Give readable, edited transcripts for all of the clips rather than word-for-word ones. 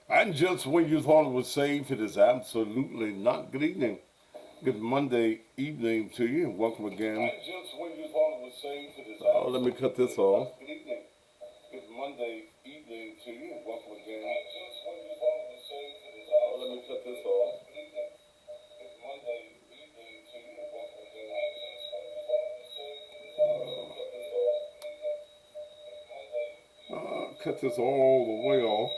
And just when you thought it was safe, it is absolutely not. Good evening. Good Monday evening to you. Welcome again. And just when you thought it was safe, it is let me cut this off. Good evening. Good Monday evening to you. Welcome again. And just when you thought it was safe, it is let me cut this off. Good evening. Good Monday evening to you. Welcome again. And just when you thought it was safe, it is let me cut this off. Cut this all the way off.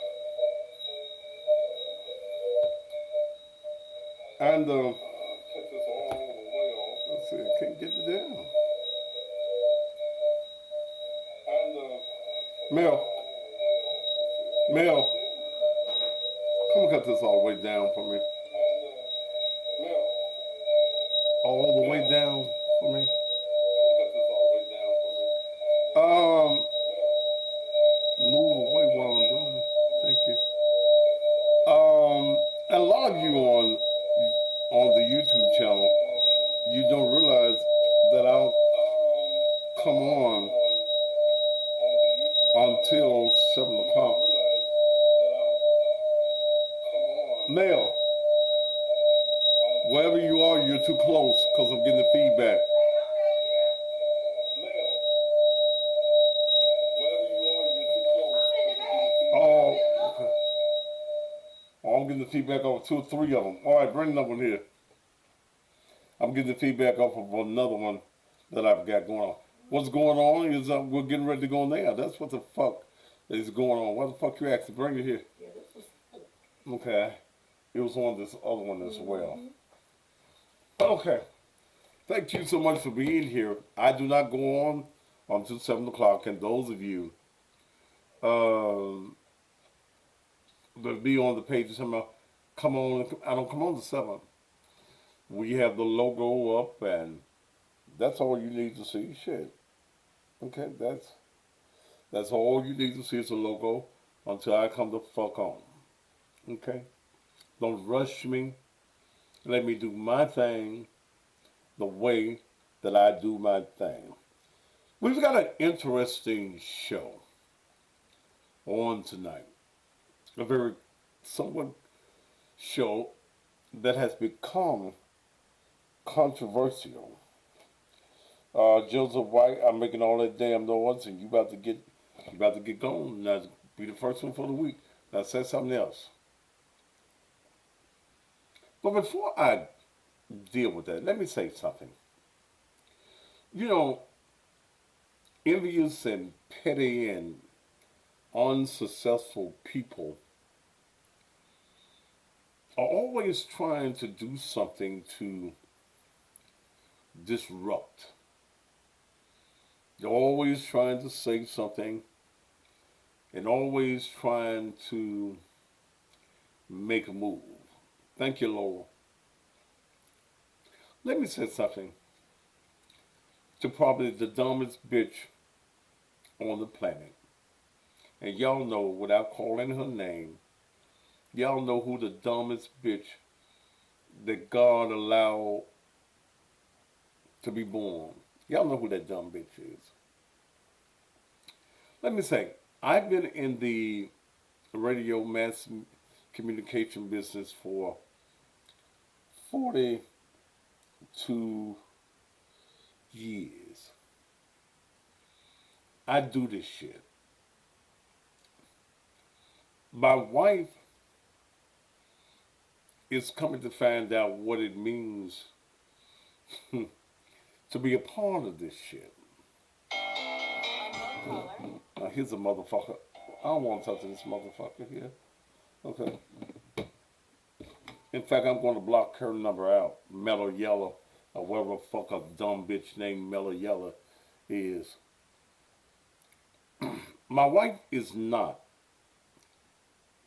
And cut this all the way off. Let's see, I can't get it down. And Mel, Mel, come cut this all the way down for me. Mel, all the way down for me. Come cut this all the way down for me. Move away while I'm doing it. Thank you. A lot of you on the YouTube channel, you don't realize that I'll come on until 7 o'clock. Male, wherever you are, you're too close because I'm getting the feedback. Oh, okay. Oh, I'm getting the feedback off 2 or 3 of them. All right, bring another one here. I'm getting the feedback off of another one that I've got going on. What's going on is we're getting ready to go on there. That's what the fuck is going on. What the fuck you asking? Bring it here. Okay. It was on this other one as well. Okay. Thank you so much for being here. I do not go on until 7 o'clock, and those of you that be on the page somehow, come on. I don't come on to 7. We have the logo up, and that's all you need to see. Shit. Okay, that's all you need to see is a logo until I come the fuck on. Okay? Don't rush me. Let me do my thing the way that I do my thing. We've got an interesting show on tonight. A very somewhat show that has become controversial. Joseph White, I'm making all that damn noise, and you about to get going. Now be the first one for the week. Now say something else. But before I deal with that, let me say something. You know, envious and petty and unsuccessful people are always trying to do something to disrupt. They're always trying to say something and always trying to make a move. Thank you, Laura. Let me say something to probably the dumbest bitch on the planet. And y'all know, without calling her name, y'all know who the dumbest bitch that God allowed to be born. Y'all know who that dumb bitch is. Let me say, I've been in the radio mass communication business for 42 years. I do this shit. My wife is coming to find out what it means to be a part of this shit. Now here's a motherfucker. I don't want to talk to this motherfucker here. Okay. In fact, I'm going to block her number out. Mellow Yellow, or whatever the fuck a dumb bitch named Mellow Yellow is. My wife is not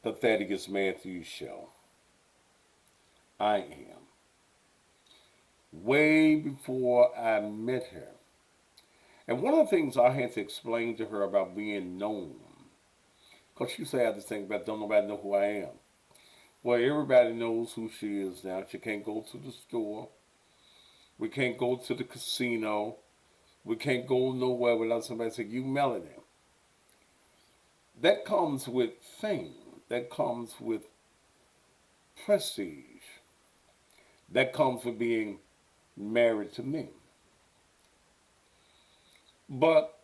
the Thaddeus Matthews show. I am. Way before I met her. And one of the things I had to explain to her about being known, because she said I had this thing about don't nobody know who I am. Well, everybody knows who she is now. She can't go to the store. We can't go to the casino. We can't go nowhere without somebody saying, you Melanie. That comes with fame. that comes with prestige, that comes with being married to me. But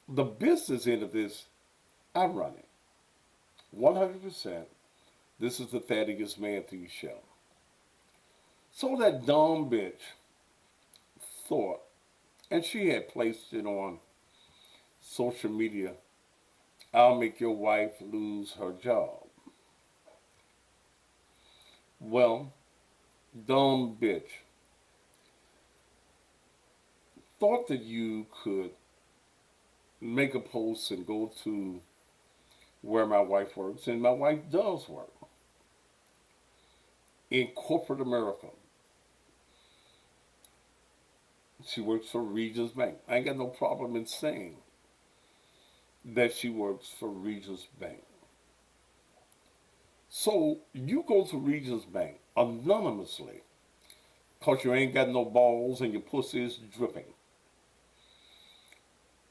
the business end of this, I run it 100%. This is the Thaddeus Matthews show. So that dumb bitch thought, and she had placed it on social media, I'll make your wife lose her job. Well, dumb bitch thought that you could make a post and go to where my wife works, and my wife does work in corporate America. She works for Regions Bank. I ain't got no problem in saying that she works for Regions Bank. So you go to Regions Bank anonymously because you ain't got no balls and your pussy is dripping.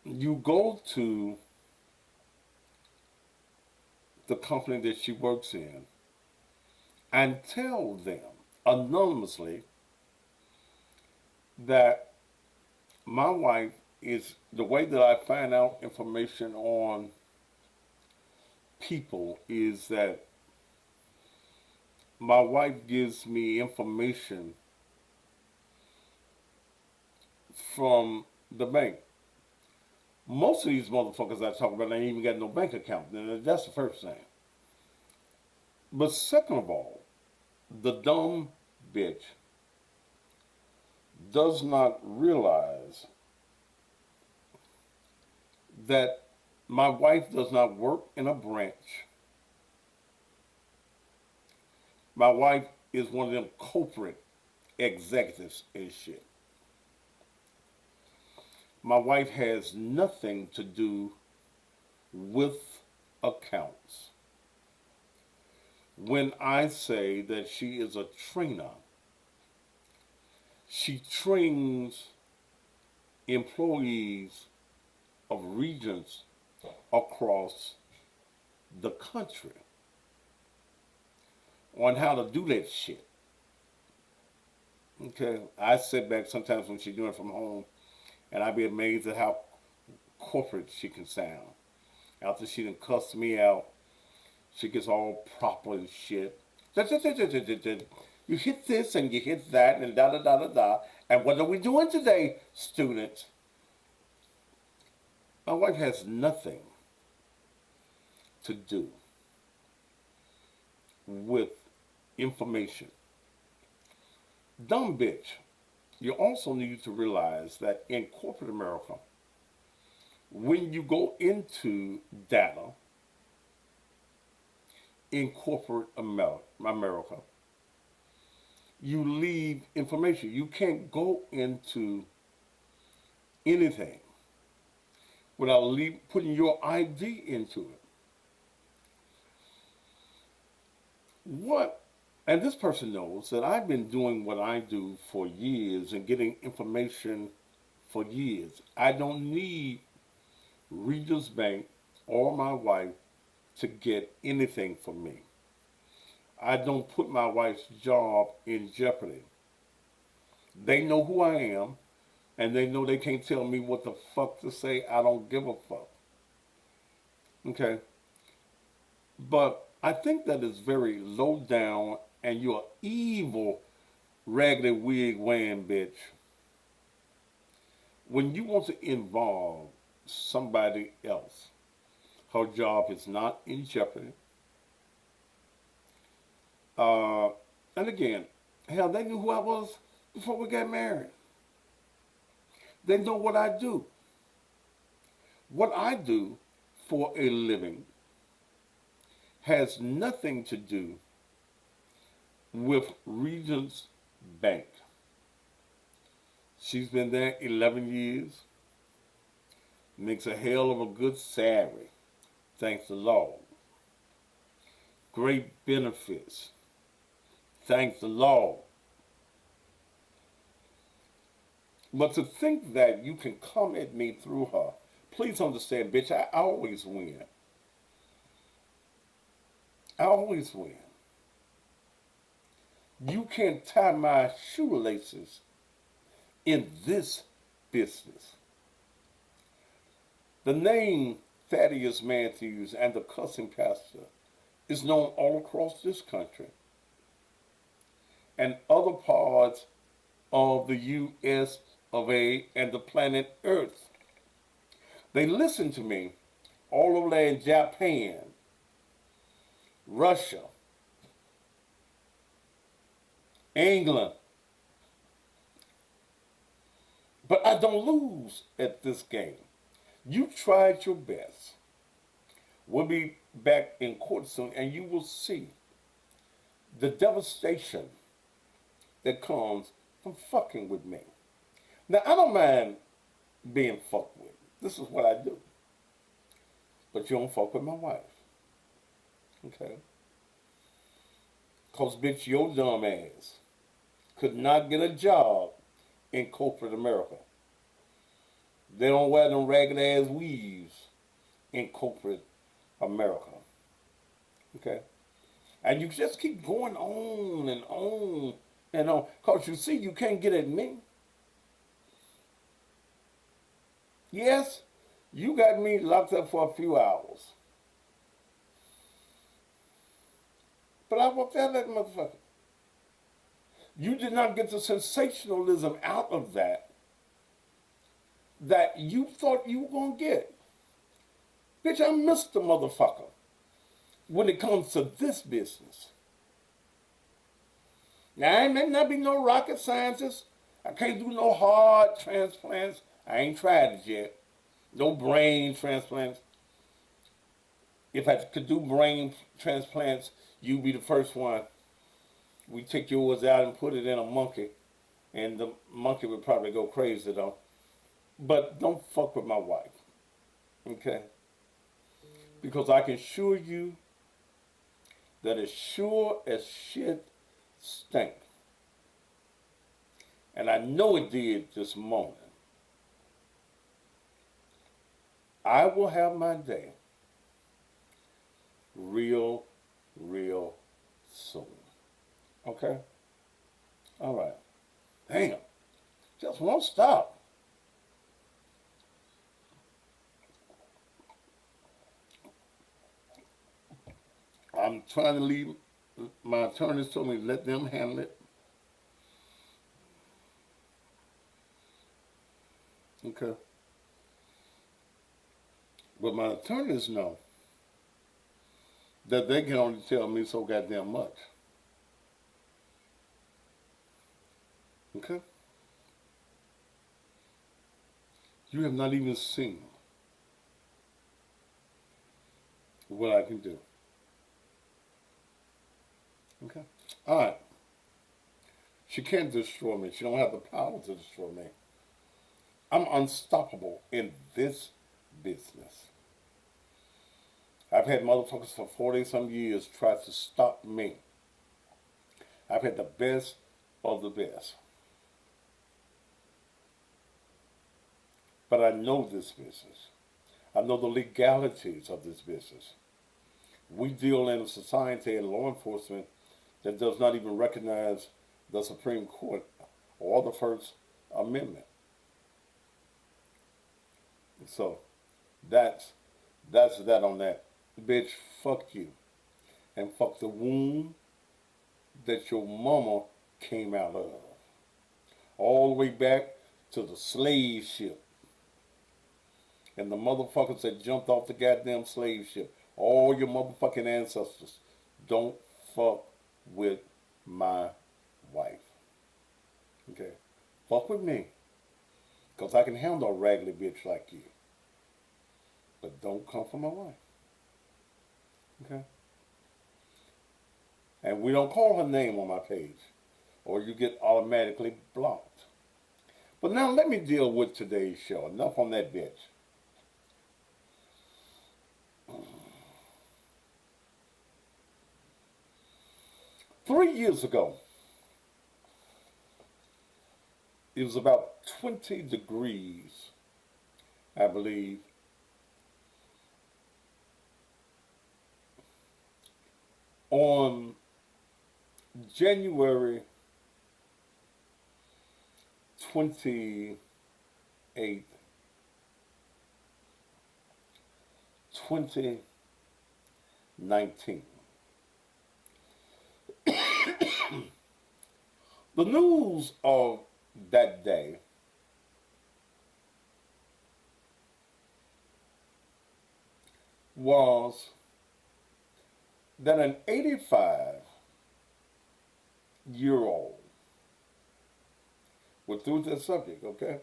You go to the company that she works in and tell them anonymously that my wife is the way that I find out information on people is that my wife gives me information from the bank. Most of these motherfuckers I talk about ain't even got no bank account. That's the first thing. But second of all, the dumb bitch does not realize that my wife does not work in a branch. My wife is one of them corporate executives and shit. My wife has nothing to do with accounts. When I say that she is a trainer, she trains employees of regions across the country on how to do that shit. Okay, I sit back sometimes when she's doing it from home, and I be amazed at how corporate she can sound. After she done cussed me out, she gets all proper and shit. You hit this and you hit that and da da da da da. And what are we doing today, students? My wife has nothing to do with information. Dumb bitch. You also need to realize that in corporate America, when you go into data in corporate America, you leave information. You can't go into anything without putting your ID into it. What? And this person knows that I've been doing what I do for years and getting information for years. I don't need Regis Bank or my wife to get anything from me. I don't put my wife's job in jeopardy. They know who I am, and they know they can't tell me what the fuck to say. I don't give a fuck. Okay? But I think that is very low down, and you're an evil, raggedy wig wearing bitch. When you want to involve somebody else, her job is not in jeopardy. Uh, and again, hell, they knew who I was before we got married. They know what I do. What I do for a living has nothing to do with Regents Bank. She's been there 11 years, makes a hell of a good salary, thanks the Lord. Great benefits, thanks the Lord. But to think that you can come at me through her, please understand, bitch, I always win. I always win. You can't tie my shoelaces in this business. The name Thaddeus Matthews and the cussing pastor is known all across this country and other parts of the U.S. of A. and the planet Earth. They listen to me all over there in Japan, Russia, England. But I don't lose at this game. You tried your best. We'll be back in court soon, and you will see the devastation that comes from fucking with me. Now, I don't mind being fucked with. This is what I do. But you don't fuck with my wife. Okay? Because, bitch, your dumb ass could not get a job in corporate America. They don't wear them ragged ass weaves in corporate America. Okay? And you just keep going on and on and on. Because you see, you can't get at me. Yes, you got me locked up for a few hours. But I walked out of that motherfucker. You did not get the sensationalism out of that you thought you were going to get. Bitch, I missed the motherfucker when it comes to this business. Now, I may not be no rocket scientist. I can't do no heart transplants. I ain't tried it yet. No brain transplants. If I could do brain transplants, you'd be the first one. We take yours out and put it in a monkey, and the monkey would probably go crazy though. But don't fuck with my wife, okay? Because I can assure you that as sure as shit stink, and I know it did this morning, I will have my day real, real soon. Okay? All right. Damn. Just won't stop. I'm trying to leave. My attorneys told me to let them handle it. Okay. But my attorneys know that they can only tell me so goddamn much. Okay? You have not even seen what I can do. Okay? All right. She can't destroy me. She don't have the power to destroy me. I'm unstoppable in this business. I've had motherfuckers for 40 some years try to stop me. I've had the best of the best. But I know this business. I know the legalities of this business. We deal in a society and law enforcement that does not even recognize the Supreme Court or the First Amendment. So that's that on that. Bitch, fuck you. And fuck the womb that your mama came out of. All the way back to the slave ship. And the motherfuckers that jumped off the goddamn slave ship. All your motherfucking ancestors. Don't fuck with my wife. Okay? Fuck with me. Because I can handle a raggedy bitch like you. But don't come for my wife. Okay? And we don't call her name on my page. Or you get automatically blocked. But now let me deal with today's show. Enough on that bitch. 3 years ago, it was about 20 degrees, I believe, On January 28th, 2019, the news of that day was that an 85-year-old, we're through with that subject, okay?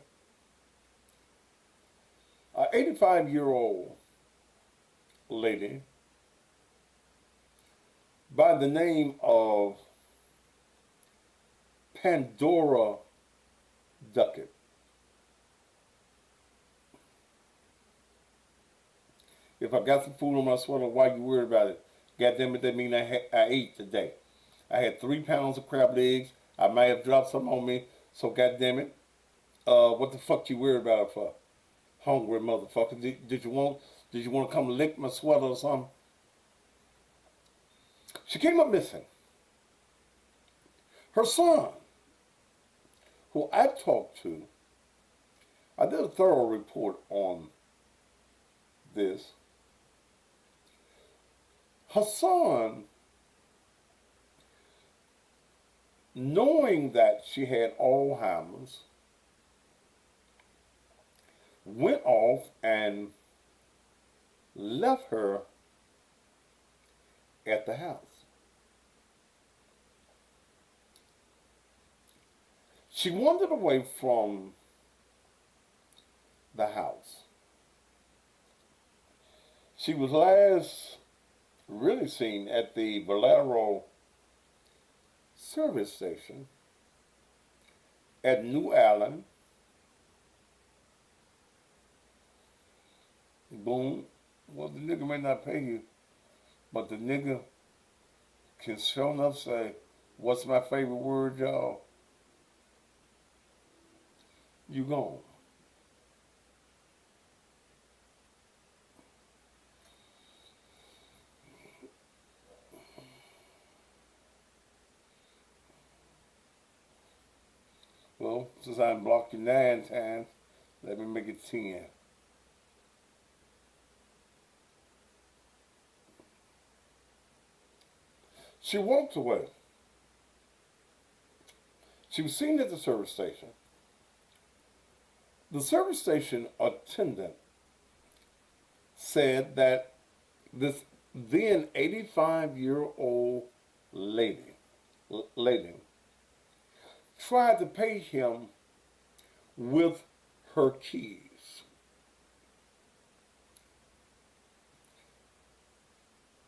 An 85-year-old lady by the name of Pandora Duckett. If I got some food on my sweater, why you worried about it? God damn it, that mean I ate today. I had 3 pounds of crab legs. I might have dropped some on me. So God damn it, what the fuck you worried about it for? Hungry motherfucker. Did you want to come lick my sweater or something? She came up missing. Her son, who I talked to, I did a thorough report on this. Her son, knowing that she had Alzheimer's, went off and left her at the house. She wandered away from the house. She was last really seen at the Valero service station at New Allen. Boom. Well, the nigga may not pay you, but the nigga can sure enough say, what's my favorite word, y'all? You gone. Well, since I blocked you 9 times, let me make it 10. She walked away. She was seen at the service station. The service station attendant said that this then 85-year-old lady tried to pay him with her keys.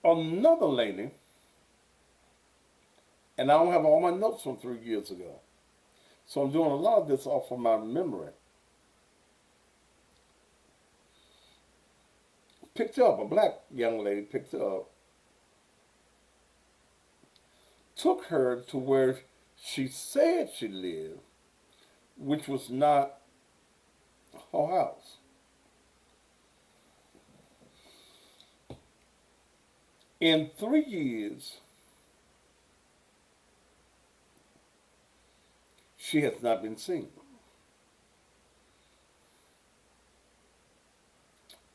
Another lady, and I don't have all my notes from 3 years ago, so I'm doing a lot of this off of my memory, picked her up, a black young lady picked her up, took her to where she said she lived, which was not her house. In 3 years, she has not been seen.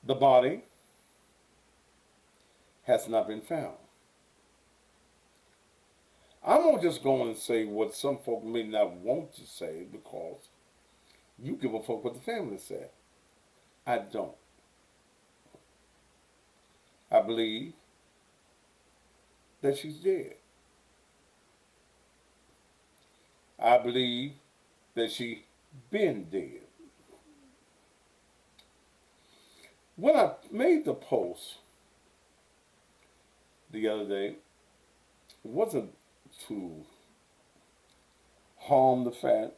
The body has not been found. I'm going to just go on and say what some folk may not want to say because you give a fuck what the family said. I don't. I believe that she's dead. I believe that she's been dead. When I made the post the other day, it wasn't to harm the family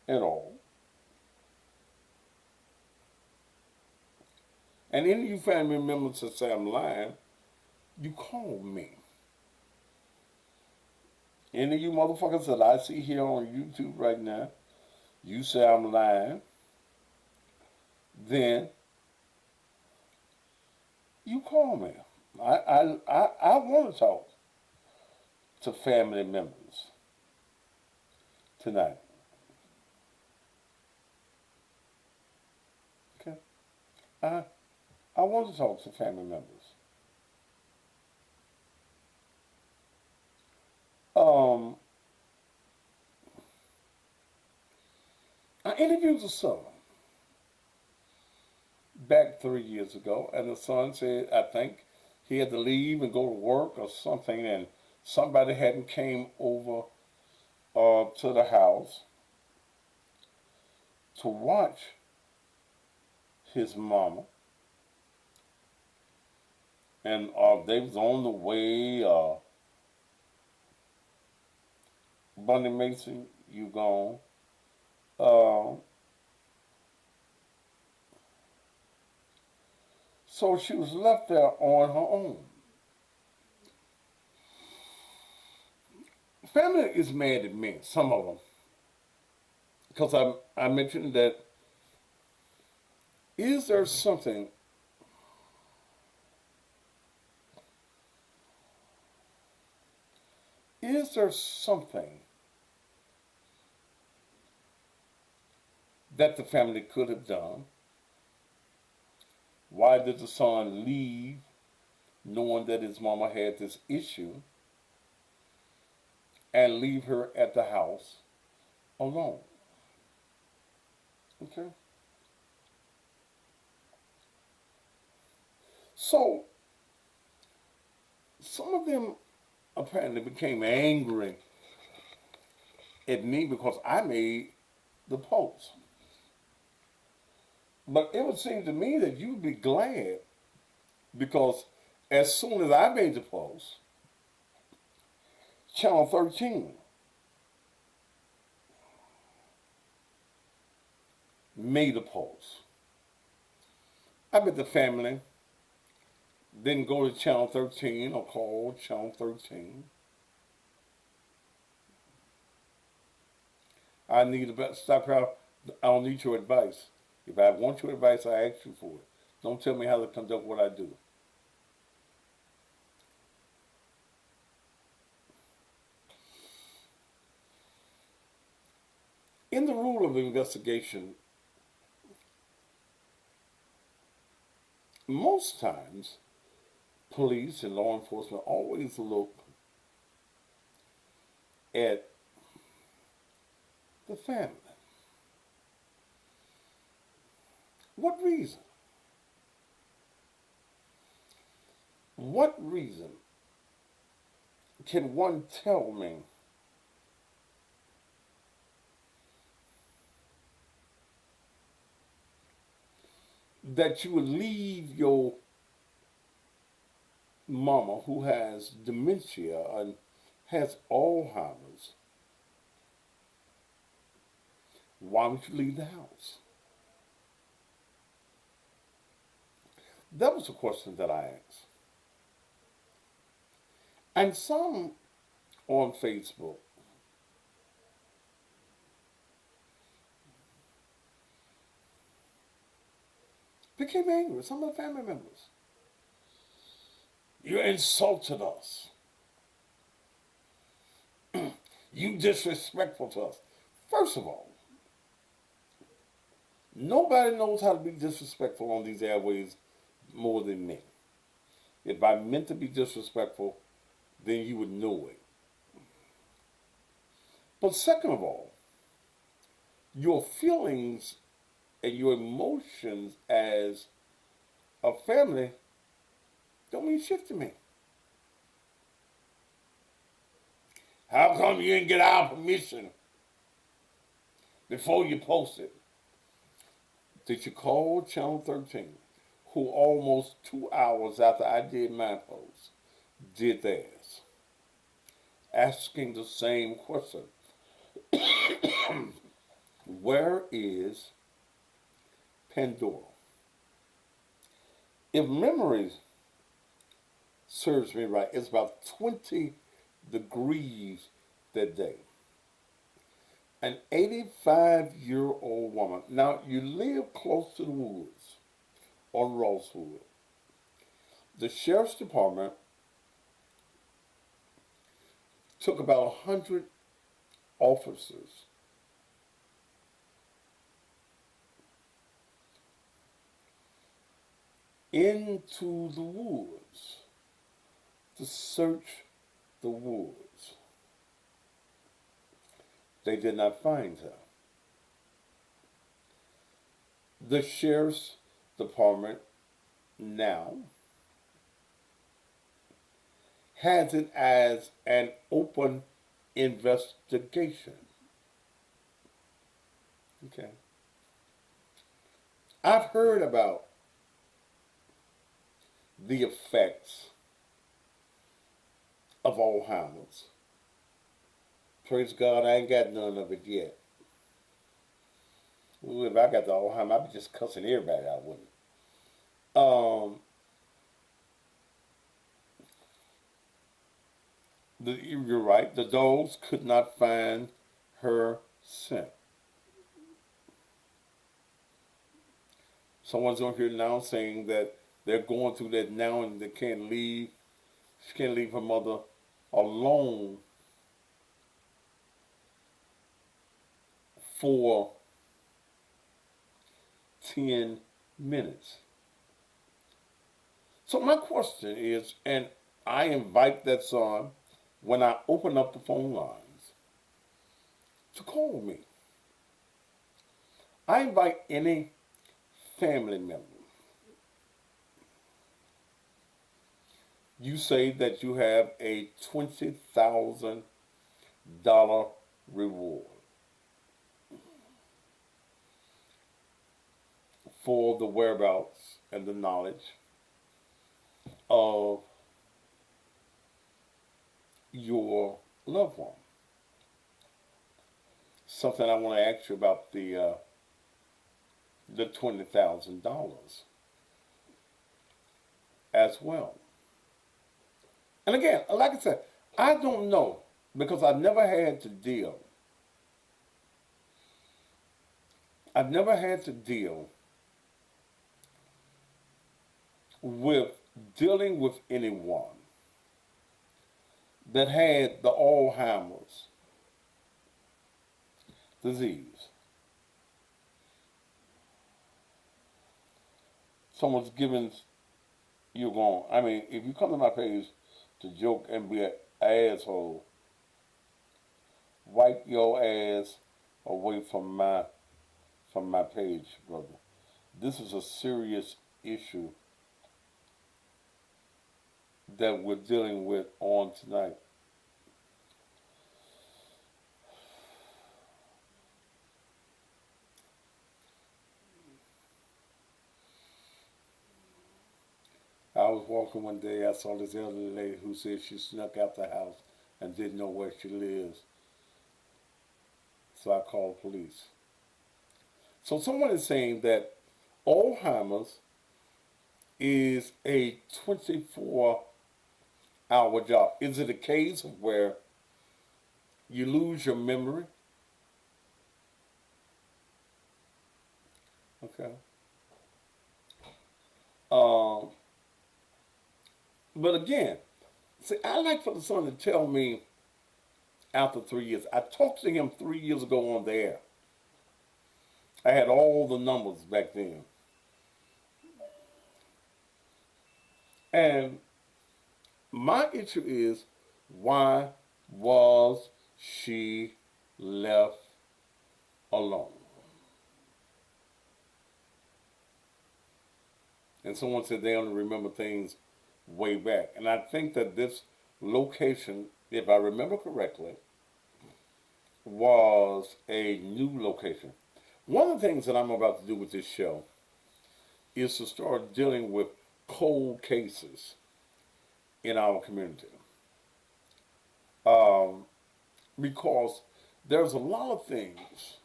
at all. And any of you family members that say I'm lying, you call me. Any of you motherfuckers that I see here on YouTube right now, you say I'm lying, then you call me. I want to talk to family members tonight. Okay, I I want to talk to family members. Um, I interviewed a son back 3 years ago, and the son said I think he had to leave and go to work or something, and somebody hadn't came over to the house to watch his mama, and they was on the way. Bunny Mason, you gone? Uh, so she was left there on her own. Family is mad at me, some of them, because I mentioned that is there something, is there something that the family could have done? Why did the son leave knowing that his mama had this issue and leave her at the house alone? Okay. So some of them apparently became angry at me because I made the post. But it would seem to me that you'd be glad because as soon as I made the post, Channel 13 made a post. I bet the family didn't go to Channel 13 or call Channel 13. I need a stop here. I don't need your advice. If I want your advice, I ask you for it. Don't tell me how to conduct what I do. In the rule of investigation, most times police and law enforcement always look at the family. What reason? What reason can one tell me that you would leave your mama who has dementia and has Alzheimer's? Why would you leave the house? That was a question that I asked. And some on Facebook became angry, some of the family members. You insulted us. You disrespectful to us. First of all, nobody knows how to be disrespectful on these airways more than me. If I meant to be disrespectful, then you would know it. But second of all, your feelings and your emotions as a family don't mean shit to me. How come you didn't get our permission before you posted? Did you call Channel 13, who almost 2 hours after I did my post did theirs, asking the same question? Where is Pandora? If memory serves me right, it's about 20 degrees that day. An 85-year-old woman. Now, you live close to the woods on Rosewood. The sheriff's department took about 100 officers into the woods to search the woods. They did not find her. The sheriff's department now has it as an open investigation. Okay. I've heard about the effects of Alzheimer's. Praise God, I ain't got none of it yet. Ooh, if I got the Alzheimer's, I'd be just cussing everybody out, wouldn't it? You're right. The dogs could not find her scent. Someone's on here now saying that they're going through that now and they can't leave. She can't leave her mother alone for 10 minutes. So my question is, and I invite that son when I open up the phone lines to call me. I invite any family member. You say that you have a $20,000 reward for the whereabouts and the knowledge of your loved one. Something I want to ask you about the $20,000 as well. And again, like I said, I don't know because I've never had to deal. I've never had to deal with dealing with anyone that had the Alzheimer's disease. Someone's giving you wrong. I mean, if you come to my page to joke and be an asshole, wipe your ass away from my page, brother. This is a serious issue that we're dealing with on tonight. I was walking one day, I saw this elderly lady who said she snuck out the house and didn't know where she lives. So I called police. So someone is saying that Alzheimer's is a 24-hour job. Is it a case of where you lose your memory? Okay. Um, but again, see, I like for the son to tell me after 3 years. I talked to him 3 years ago on the air. I had all the numbers back then. And my issue is, why was she left alone? And someone said they only remember things way back. And I think that this location, if I remember correctly, was a new location. One of the things that I'm about to do with this show is to start dealing with cold cases in our community. Um, because there's a lot of things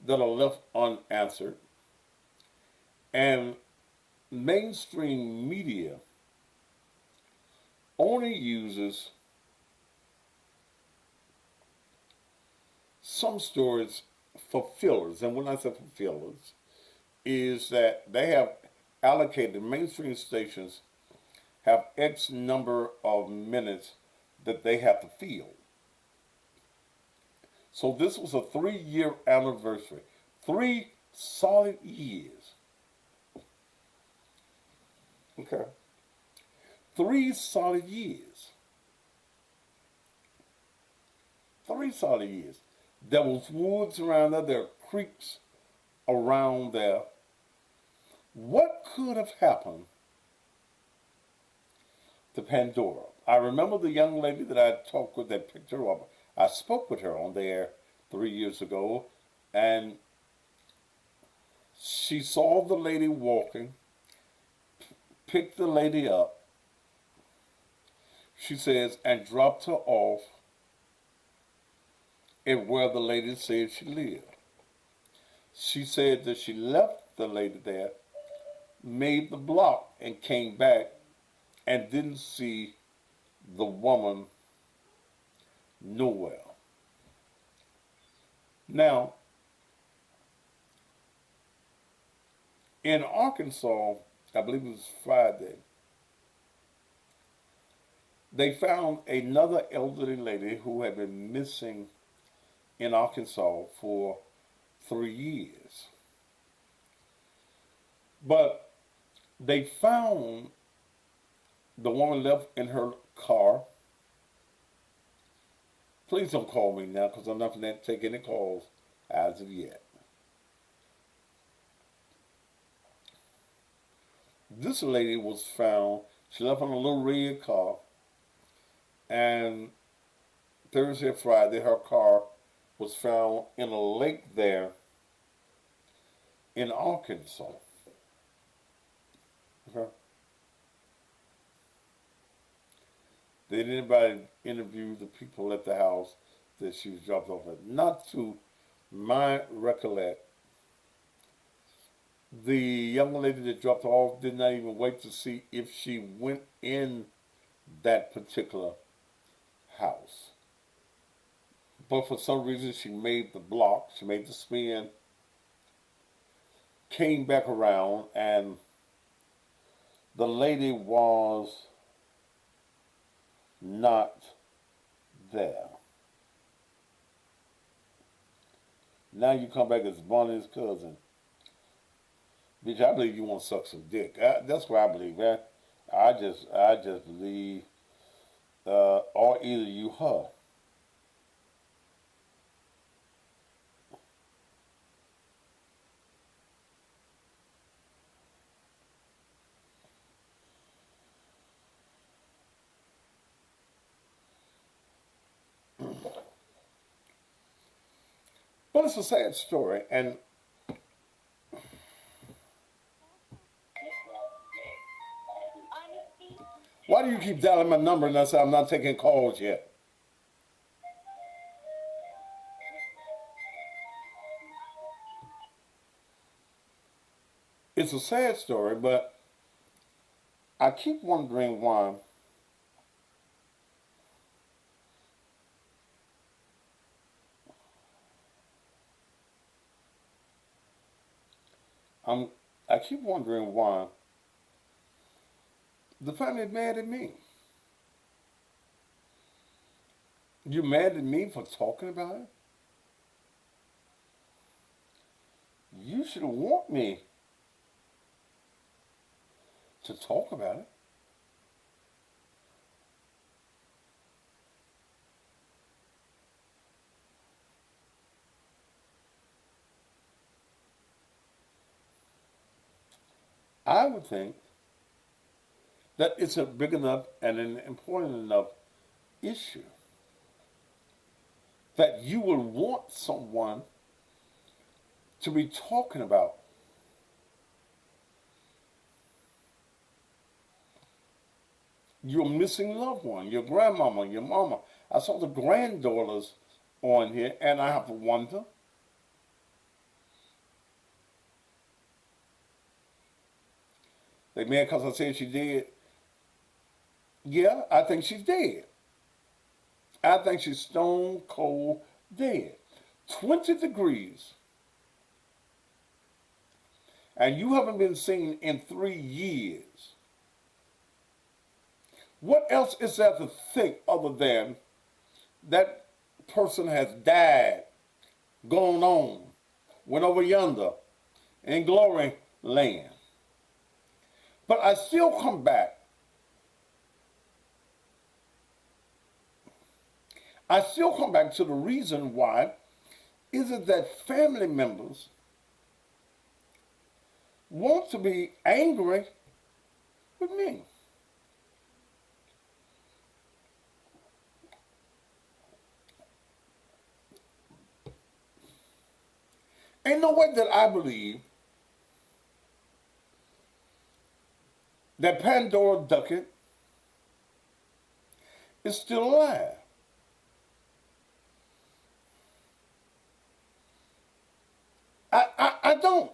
that are left unanswered, and mainstream media only uses some stories for fillers. And when I say for fillers, is that they have allocated mainstream stations have X number of minutes that they have to field. So this was a 3 year anniversary. 3 solid years. Okay. 3 solid years. 3 solid years. There was woods around there. There are creeks around there. What could have happened to Pandora? I remember the young lady that I talked with that picked her up. I spoke with her on there 3 years ago, and she saw the lady walking, picked the lady up, she says, and dropped her off at where the lady said she lived. She said that she left the lady there, made the block, and came back and didn't see the woman nowhere. Now, in Arkansas, I believe it was Friday, they found another elderly lady who had been missing in Arkansas for 3 years. But they found the woman left in her car. Please don't call me now because I'm not going to take any calls as of yet. This lady was found, she left in a little red car, and Thursday or Friday her car was found in a lake there in Arkansas. Okay. Did anybody interview the people at the house that she was dropped off at? Not to my recollect. The young lady that dropped her off did not even wait to see if she went in that particular house. But for some reason, she made the block, she made the spin, came back around, and the lady was not there. Now you come back as Bonnie's cousin. Bitch, I believe you want to suck some dick. That's what I believe, man. I just believe, or either you her. But it's a sad story, and why do you keep dialing my number and I say I'm not taking calls yet? It's a sad story, but I keep wondering why I'm I keep wondering why the family is mad at me. You mad at me for talking about it? You should want me to talk about it. I would think that it's a big enough and an important enough issue that you will want someone to be talking about your missing loved one, your grandmama, your mama. I saw the granddaughters on here, and I have to wonder. They mad because I said she dead. Yeah, I think she's dead. I think she's stone cold dead. 20 degrees. And you haven't been seen in 3 years. What else is there to think other than that person has died, gone on, went over yonder in glory land? But I still come back. I still come back to the reason why is it that family members want to be angry with me. Ain't no way that I believe that Pandora Duckett is still alive. I don't.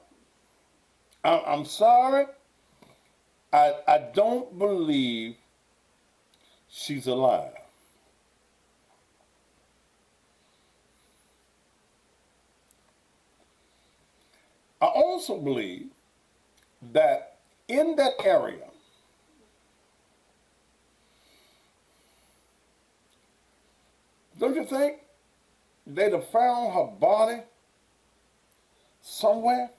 I'm sorry. I don't believe she's alive. I also believe that in that area, don't you think they'd have found her body somewhere?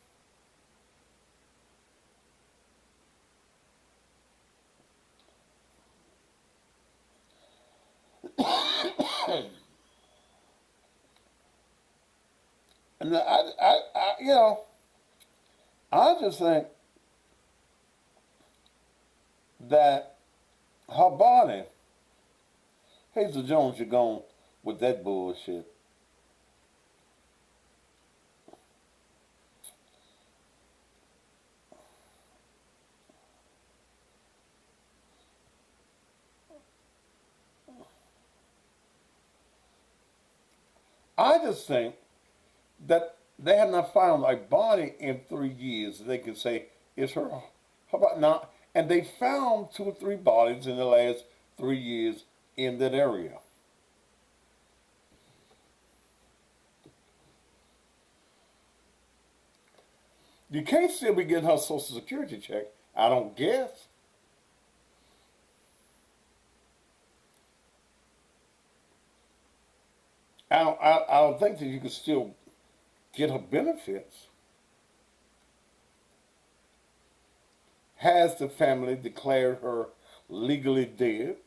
And I just think that her body, Hazel Jones, you're going with that bullshit. I just think that they have not found a body in 3 years. They can say it's her. How about not? And they found two or three bodies in the last 3 years in that area. You can't still be getting her Social Security check. I don't guess. I don't think that you can still get her benefits. Has the family declared her legally dead?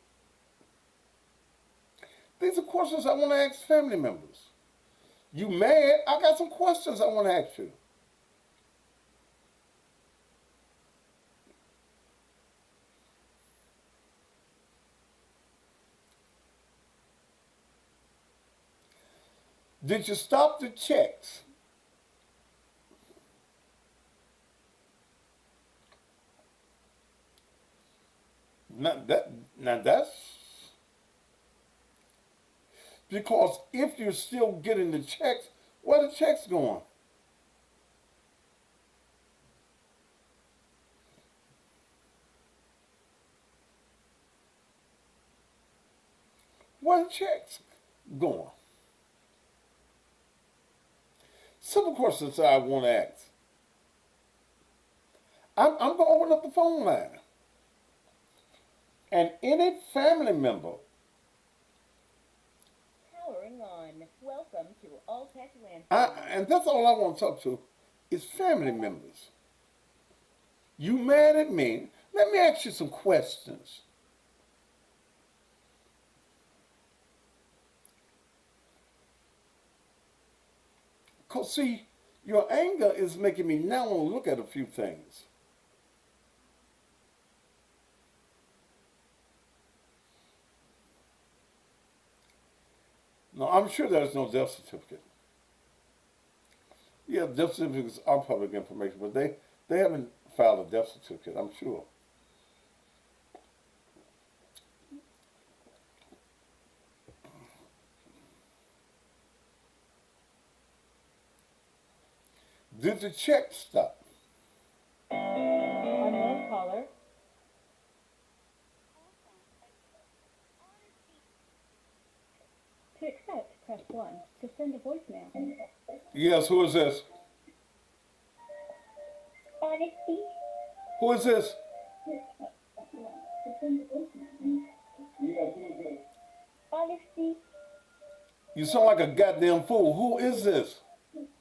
These are questions I want to ask family members. You mad? I got some questions I want to ask you. Did you stop the checks? Now that's because if you're still getting the checks, where are the checks going? Where are the checks going? Simple questions I want to ask. I'm going to open up the phone line. And any family member, Powering on. Welcome to All Tech and that's all I want to talk to, is family members. You mad at me? Let me ask you some questions. Because, see, your anger is making me now want to look at a few things. Now, I'm sure there's no death certificate. Yeah, death certificates are public information, but they haven't filed a death certificate, I'm sure. Did the check stop? Unknown caller. To accept, press 1. To send a voicemail. Yes, who is this? Honesty. Who is this? Honesty. You sound like a goddamn fool. Who is this?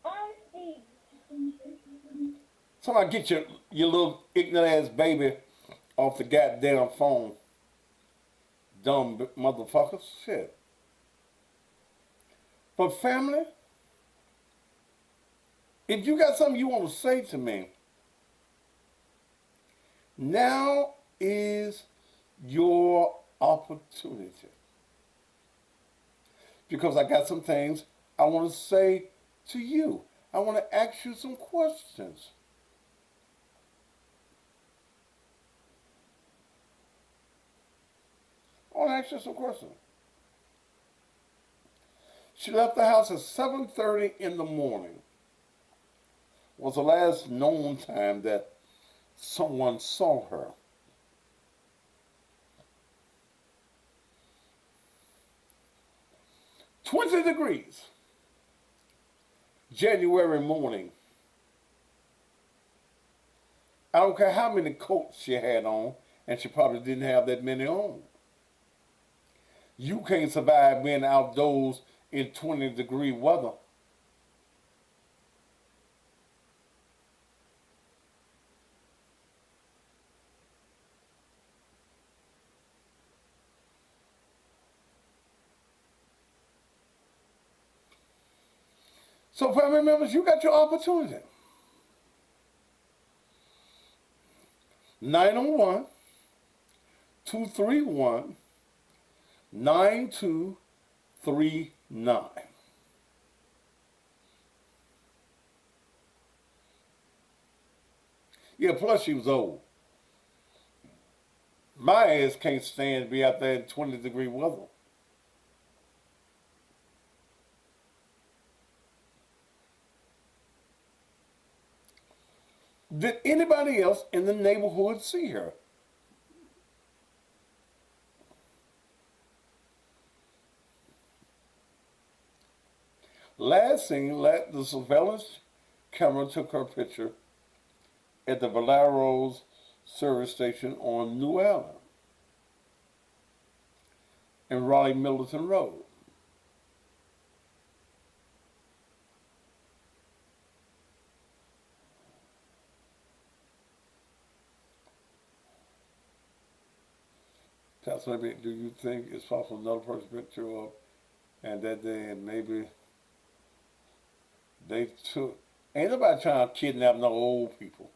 Honesty. Somebody get your little ignorant ass baby off the goddamn phone. Dumb motherfuckers. Shit. But family, if you got something you want to say to me, now is your opportunity. Because I got some things I want to say to you. I want to ask you some questions. I want to ask you some questions. She left the house at 7:30 in the morning. Was the last known time that someone saw her. 20 degrees. January morning. I don't care how many coats she had on, and she probably didn't have that many on. You can't survive being outdoors in 20-degree weather. So, family members, you got your opportunity. 901 231 9239. Yeah, plus she was old. My ass can't stand to be out there in 20-degree weather. Did anybody else in the neighborhood see her? Last seen, the surveillance camera took her picture at the Valero's service station on New Allen and Raleigh Millerton Road. Pastor, maybe, do you think it's possible another person picked you up and that day and maybe they took. Ain't nobody trying to kidnap no old people.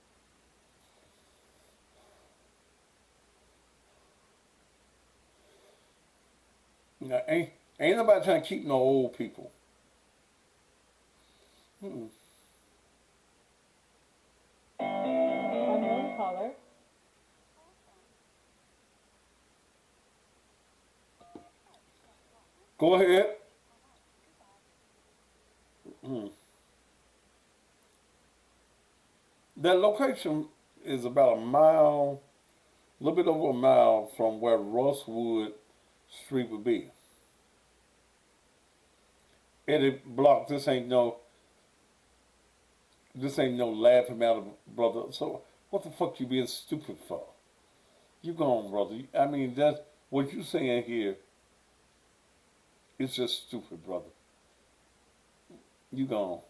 Now, ain't nobody trying to keep no old people. Hmm. Unknown caller. Go ahead. Hmm. That location is about a mile, a little bit over a mile from where Rosswood Street would be. Eddie Block, this ain't no laughing matter, brother. So what the fuck you being stupid for? You gone, brother. I mean, that's what you saying here. It's just stupid, brother. You gone.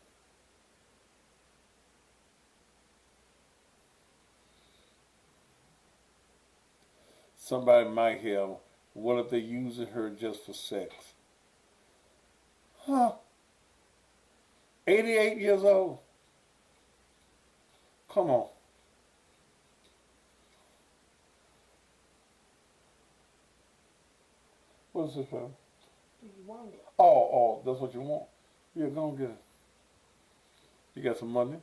Somebody might have. What if they're using her just for sex? Huh? 88 years old. Come on. What's this for? Do you want it? Oh, that's what you want. Yeah, go and get it. You got some money?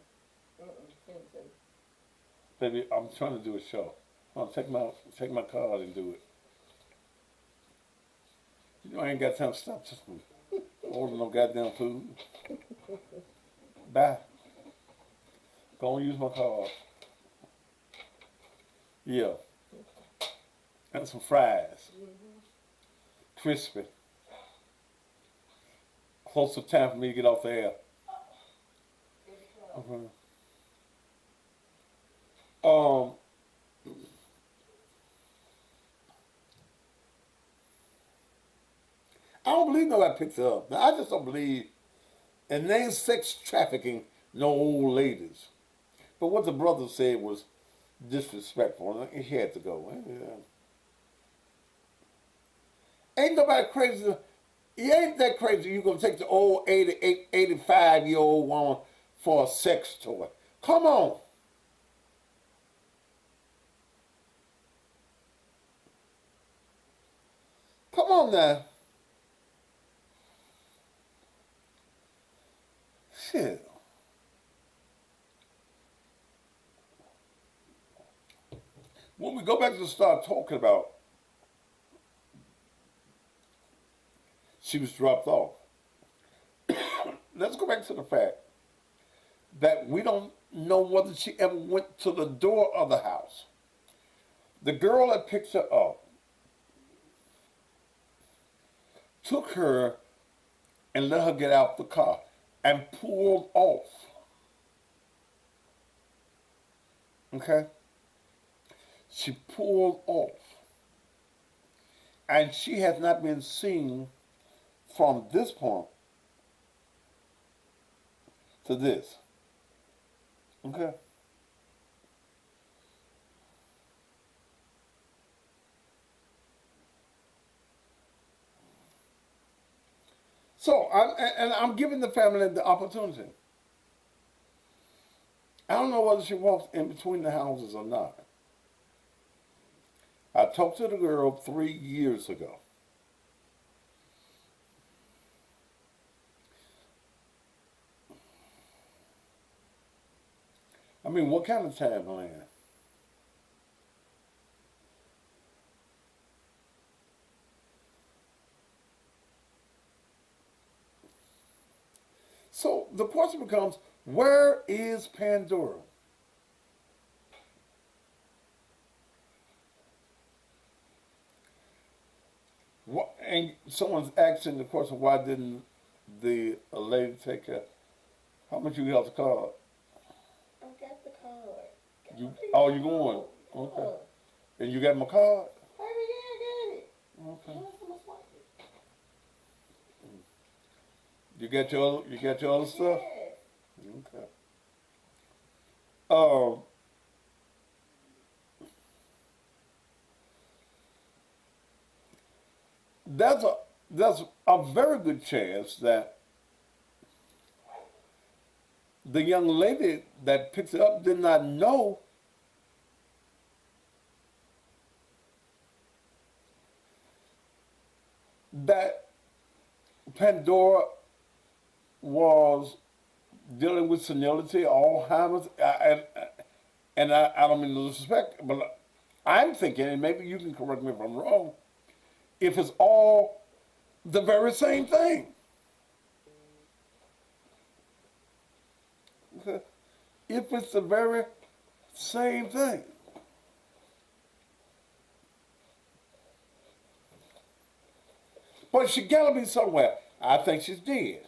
Baby, I'm trying to do a show. I'll take my card and do it. You know I ain't got time to stop just order no goddamn food. Bye. Go and use my card. Yeah. And some fries. Crispy. Close to time for me to get off the air. Okay. Um, I don't believe nobody picks her up. Now, I just don't believe, and they ain't sex trafficking no old ladies. But what the brother said was disrespectful. And he had to go. Ain't nobody crazy. It ain't that crazy. You gonna take the old 88, 85-year-old woman for a sex toy? Come on. Come on now. Shit. When we go back to start talking about, she was dropped off. Let's go back to the fact that we don't know whether she ever went to the door of the house. The girl that picked her up took her and let her get out the car and pulled off. Okay? She pulled off. And she has not been seen from this point to this. Okay? So, I'm giving the family the opportunity. I don't know whether she walked in between the houses or not. I talked to the girl 3 years ago. I mean, what kind of timeline? So the question becomes, where is Pandora? What, and someone's asking the question, why didn't the lady take her? How much you got the card? I got the card. You, oh, you going? Okay. And you got my card? Baby, yeah, I got it. Okay. Where's my swipe? You got your other stuff? Yes. Okay. Um, that's a that's a very good chance that the young lady that picks it up did not know that Pandora was dealing with senility, Alzheimer's, I don't mean to disrespect, but I'm thinking, and maybe you can correct me if I'm wrong, if it's all the very same thing. Okay? If it's the very same thing. But she gotta be somewhere. I think she's dead.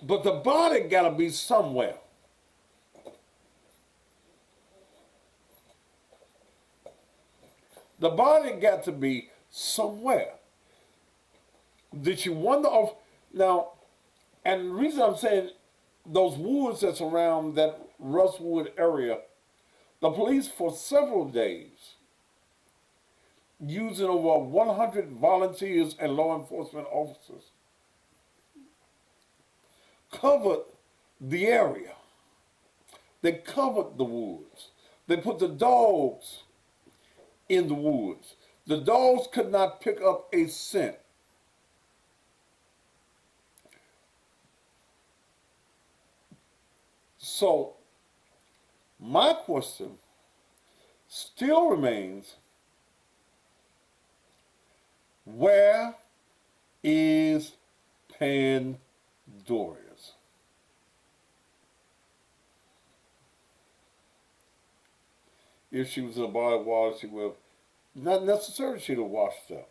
But the body gotta be somewhere. The body got to be somewhere. Did you wonder of now? And the reason I'm saying those woods that surround that Rustwood area, the police for several days, using over 100 volunteers and law enforcement officers, covered the area. They covered the woods. They put the dogs in the woods. The dogs could not pick up a scent. So, my question still remains, where is Pandorius? If she was in a body of water, she would have, not necessarily she'd have washed up.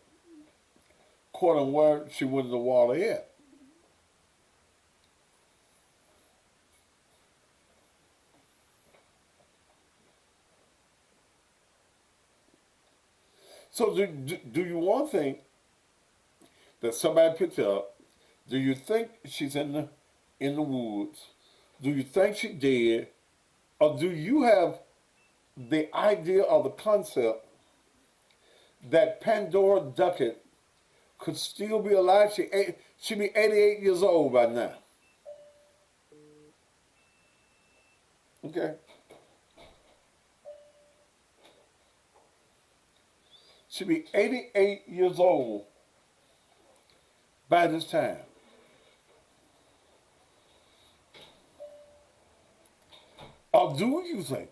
According where she went in the water yet. So do you want to think that somebody picked her up? Do you think she's in the woods? Do you think she dead? Or do you have the idea or the concept that Pandora Duckett could still be alive? She'd be 88 years old by now. Okay. She'd be 88 years old by this time. Or do you think,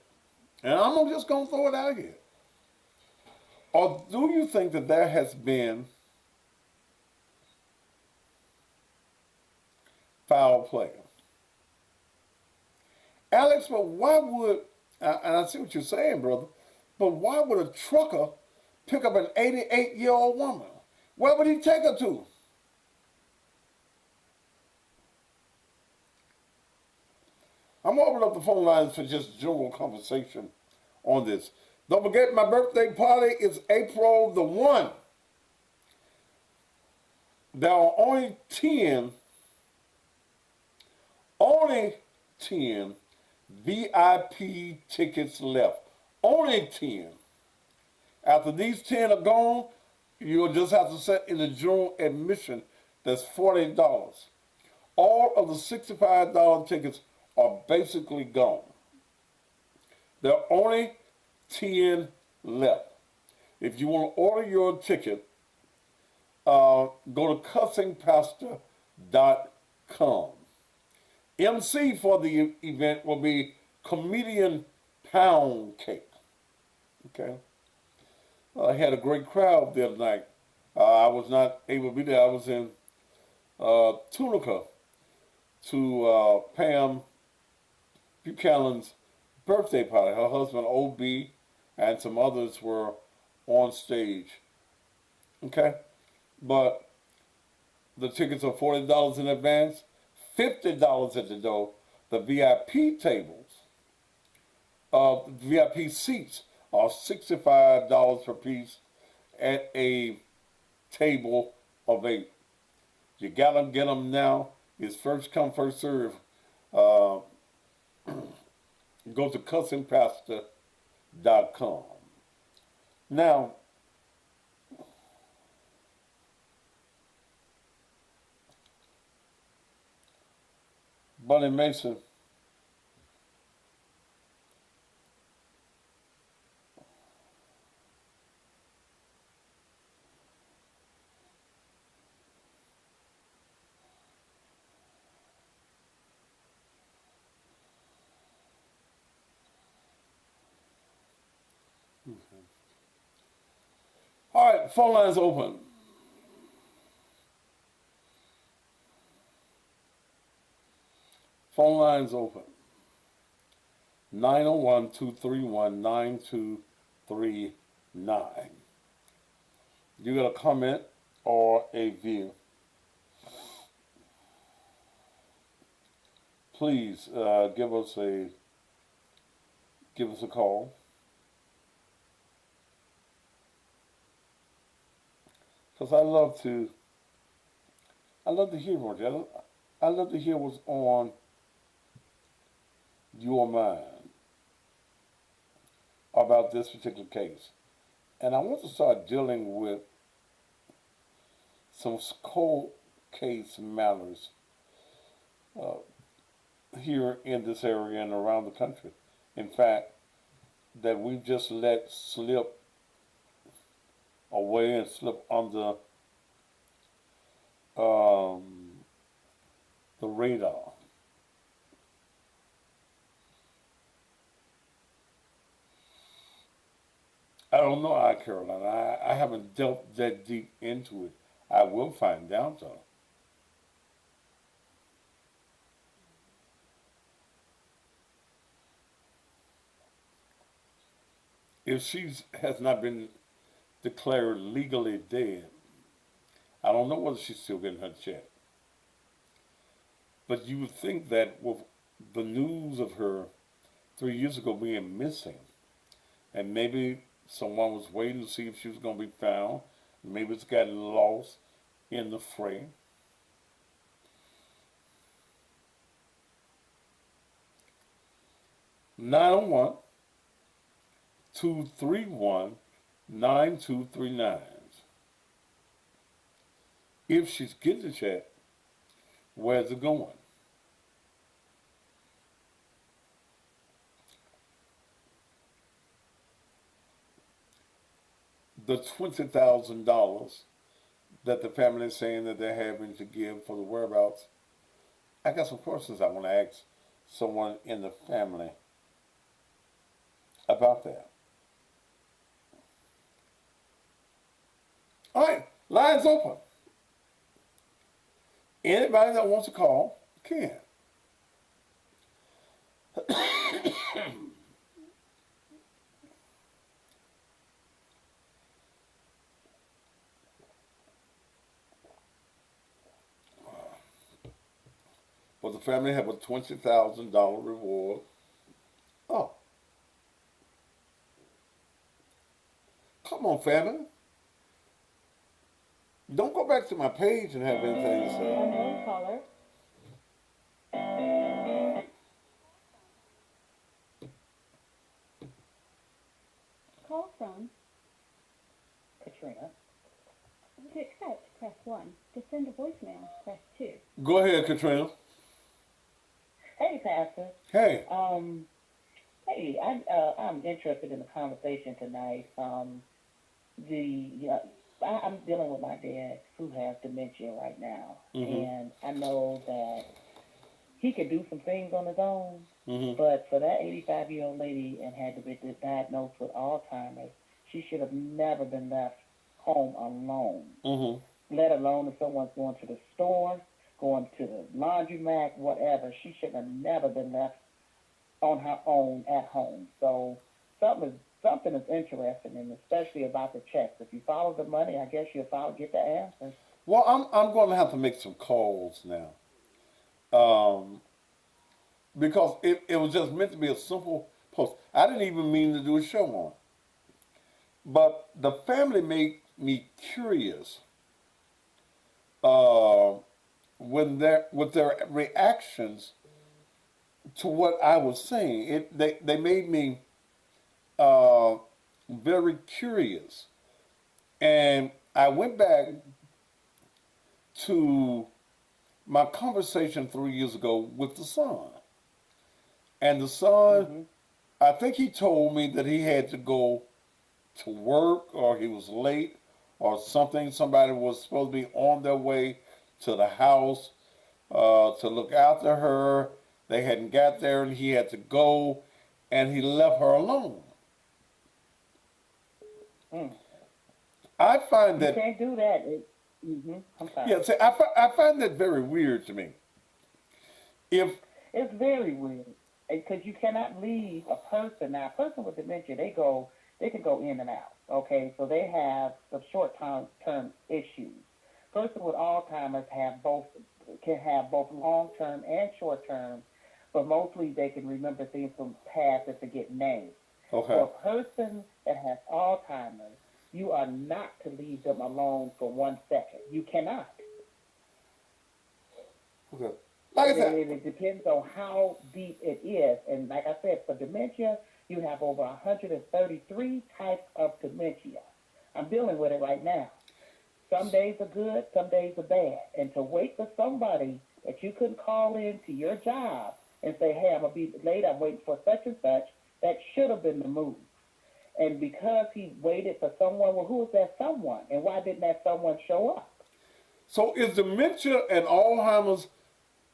and I'm just going to throw it out here, or do you think that there has been foul play? Alex, but why would, and I see what you're saying, brother, but why would a trucker pick up an 88-year-old woman? Where would he take her to? I'm gonna open up the phone lines for just general conversation on this. Don't forget, my birthday party is April the 1. There are only 10 VIP tickets left. Only 10. After these 10 are gone, you'll just have to set in the general admission. That's $40. All of the $65 tickets are basically gone. There are only 10 left. If you want to order your ticket, go to cussingpastor.com. MC for the event will be comedian Pound Cake. Okay. I had a great crowd the other night. I was not able to be there. I was in Tunica to Pam Buchanan's birthday party. Her husband, OB, and some others were on stage. Okay? But the tickets are $40 in advance, $50 at the door. The VIP tables, VIP seats are $65 per piece at a table of 8. You gotta get them now. It's first come, first serve. Go to cussingpastor.com. Now, Bunny Mason, all right, phone lines open. Phone lines open. 901-231-9239. You got a comment or a view? Please give us a call. Because I love to hear from you. I love to hear what's on your mind about this particular case. And I want to start dealing with some cold case matters here in this area and around the country. In fact, that we've just let slip away and slip under the radar. I don't know, Carolina. I haven't delved that deep into it. I will find out though. If she has not been declared legally dead, I don't know whether she's still getting her check. But you would think that with the news of her 3 years ago being missing, and maybe someone was waiting to see if she was going to be found, maybe it's gotten lost, in the fray. 901 231 9239. If she's getting the check, where's it going? The $20,000 that the family is saying that they're having to give for the whereabouts. I got some questions I want to ask someone in the family about that. All right, lines open. Anybody that wants to call can. But the family have a $20,000 reward. Oh, come on, family. Don't go back to my page and have anything to say. Hello, caller. Call from. Katrina. To accept, press 1. To send a voicemail, press 2. Go ahead, Katrina. Hey, Pastor. Hey. Hey, I'm interested in the conversation tonight. I'm dealing with my dad who has dementia right now, and I know that he could do some things on his own, but for that 85-year-old lady and had to be diagnosed with Alzheimer's, she should have never been left home alone. Let alone if someone's going to the store, going to the laundromat, whatever. She should have never been left on her own at home. So something is interesting, and especially about the checks. If you follow the money, I guess you'll get the answers. Well, I'm going to have to make some calls now. Because it was just meant to be a simple post. I didn't even mean to do a show on it. But the family made me curious with their reactions to what I was saying. They made me very curious. And I went back to my conversation 3 years ago with the son. And the son, I think he told me that he had to go to work or he was late or something. Somebody was supposed to be on their way to the house to look after her. They hadn't got there and he had to go and he left her alone. I find that... You can't do that. I'm sorry. Yeah, see, I find that very weird to me. It's very weird because you cannot leave a person. Now, a person with dementia, they can go in and out. Okay, so they have some short-term issues. Person with Alzheimer's can have both long-term and short-term, but mostly they can remember things from the past and forget names. Okay. For a person that has Alzheimer's, you are not to leave them alone for 1 second. You cannot. Okay. Like I said, it depends on how deep it is. And like I said, for dementia, you have over 133 types of dementia. I'm dealing with it right now. Some days are good, some days are bad. And to wait for somebody that you couldn't call in to your job and say, hey, I'm going to be late, I'm waiting for such and such, that should have been the move. And because he waited for someone, well, who is that someone? And why didn't that someone show up? so is dementia and Alzheimer's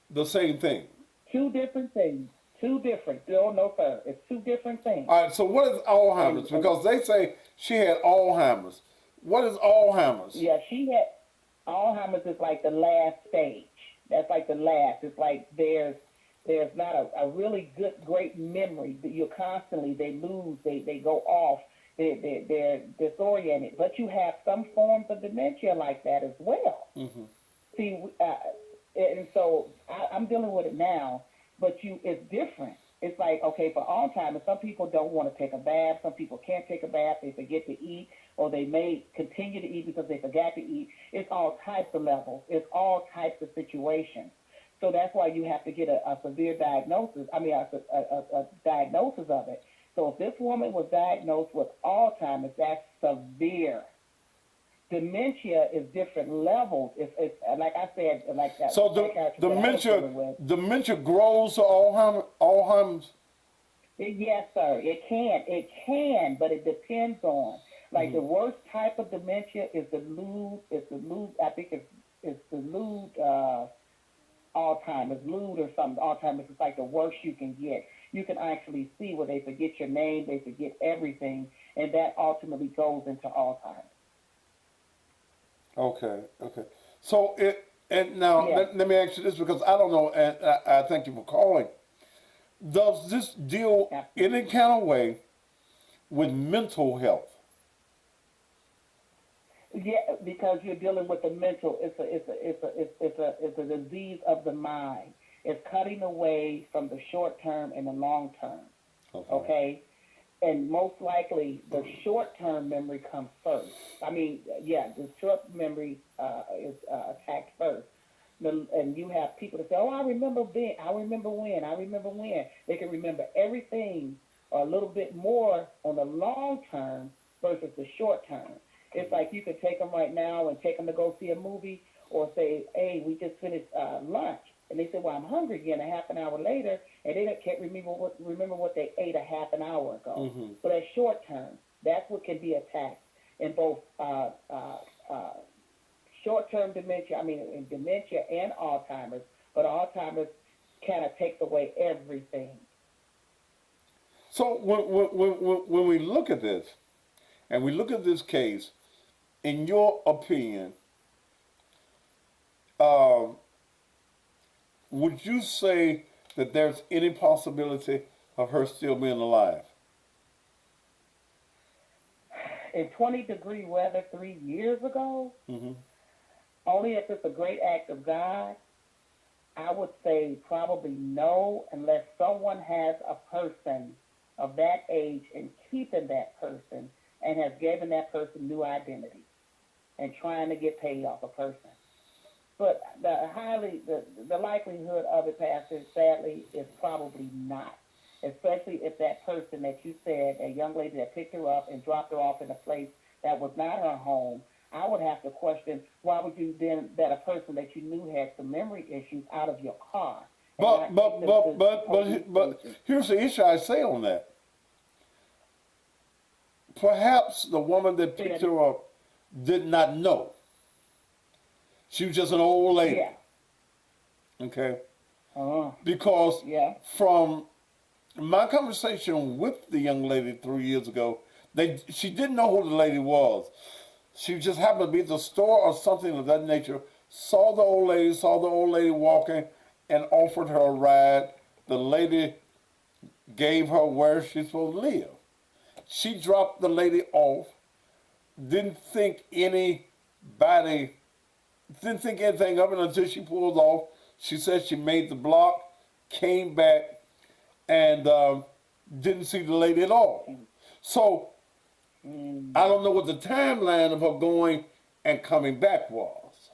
the same thing? Two different things. Two different. No further. It's two different things. All right, so what is Alzheimer's? Because they say she had Alzheimer's. What is Alzheimer's? Yeah, she had Alzheimer's is like the last stage. That's like the last. It's like there's not a really great memory. You're constantly, they lose, they go off, they're disoriented. But you have some forms of dementia like that as well. See, and so I'm dealing with it now, but it's different. It's like, okay, for Alzheimer's, some people don't want to take a bath. Some people can't take a bath. They forget to eat, or they may continue to eat because they forgot to eat. It's all types of levels. It's all types of situations. So that's why you have to get a severe diagnosis. I mean, a diagnosis of it. So if this woman was diagnosed with Alzheimer's, that's severe. Dementia is different levels. It's like I said, like that. So dementia grows to Alzheimer's. Yes, sir. It can. It can, but it depends on. Like the worst type of dementia is the lewd. It's the lewd. I think it's the lewd Alzheimer's, lewd or something. Alzheimer's is like the worst you can get. You can actually see where they forget your name, they forget everything, and that ultimately goes into Alzheimer's. Okay. So now Yeah. let me ask you this because I don't know, and I thank you for calling. Does this deal any kind of way with mental health? Yeah, because you're dealing with the mental. It's a disease of the mind. It's cutting away from the short term and the long term. Okay? And most likely, the short-term memory comes first. I mean, yeah, the short memory is attacked first. And you have people that say, "Oh, I remember when." They can remember everything or a little bit more on the long term versus the short term. It's like you could take them right now and take them to go see a movie, or say, "Hey, we just finished lunch." And they say, "Well, I'm hungry again," a half an hour later, and they can't remember what they ate a half an hour ago. So that's short term. That's what can be attacked in both short-term dementia. I mean, in dementia and Alzheimer's, but Alzheimer's kind of takes away everything. So when we look at this, and we look at this case, in your opinion, would you say that there's any possibility of her still being alive? In 20-degree weather 3 years ago, only if it's a great act of God, I would say probably no, unless someone has a person of that age and keeping that person and has given that person new identity and trying to get paid off a person. But the likelihood of it, Pastor, sadly, is probably not. Especially if that person that you said, a young lady that picked her up and dropped her off in a place that was not her home, I would have to question, why would you then let a person that you knew had some memory issues out of your car? But here's the issue I say on that. Perhaps the woman that picked her up did not know. She was just an old lady. Yeah. Okay? Because from my conversation with the young lady 3 years ago, she didn't know who the lady was. She just happened to be at the store or something of that nature, saw the old lady walking, and offered her a ride. The lady gave her where she's supposed to live. She dropped the lady off, didn't think anything of it until she pulled off. She said she made the block, came back, and didn't see the lady at all. So I don't know what the timeline of her going and coming back was.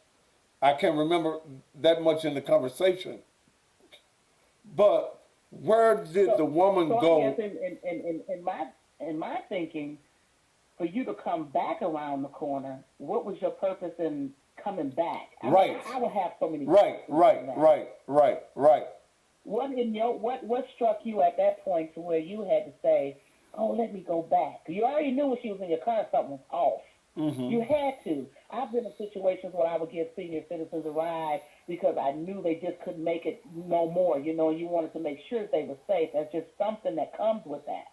I can't remember that much in the conversation. But where did the woman go? I guess in my thinking, for you to come back around the corner, what was your purpose in coming back? I would have so many. Right. What struck you at that point to where you had to say, "Oh, let me go back"? You already knew when she was in your car something was off. You had to. I've been in situations where I would give senior citizens a ride because I knew they just couldn't make it no more. You wanted to make sure they were safe. That's just something that comes with that.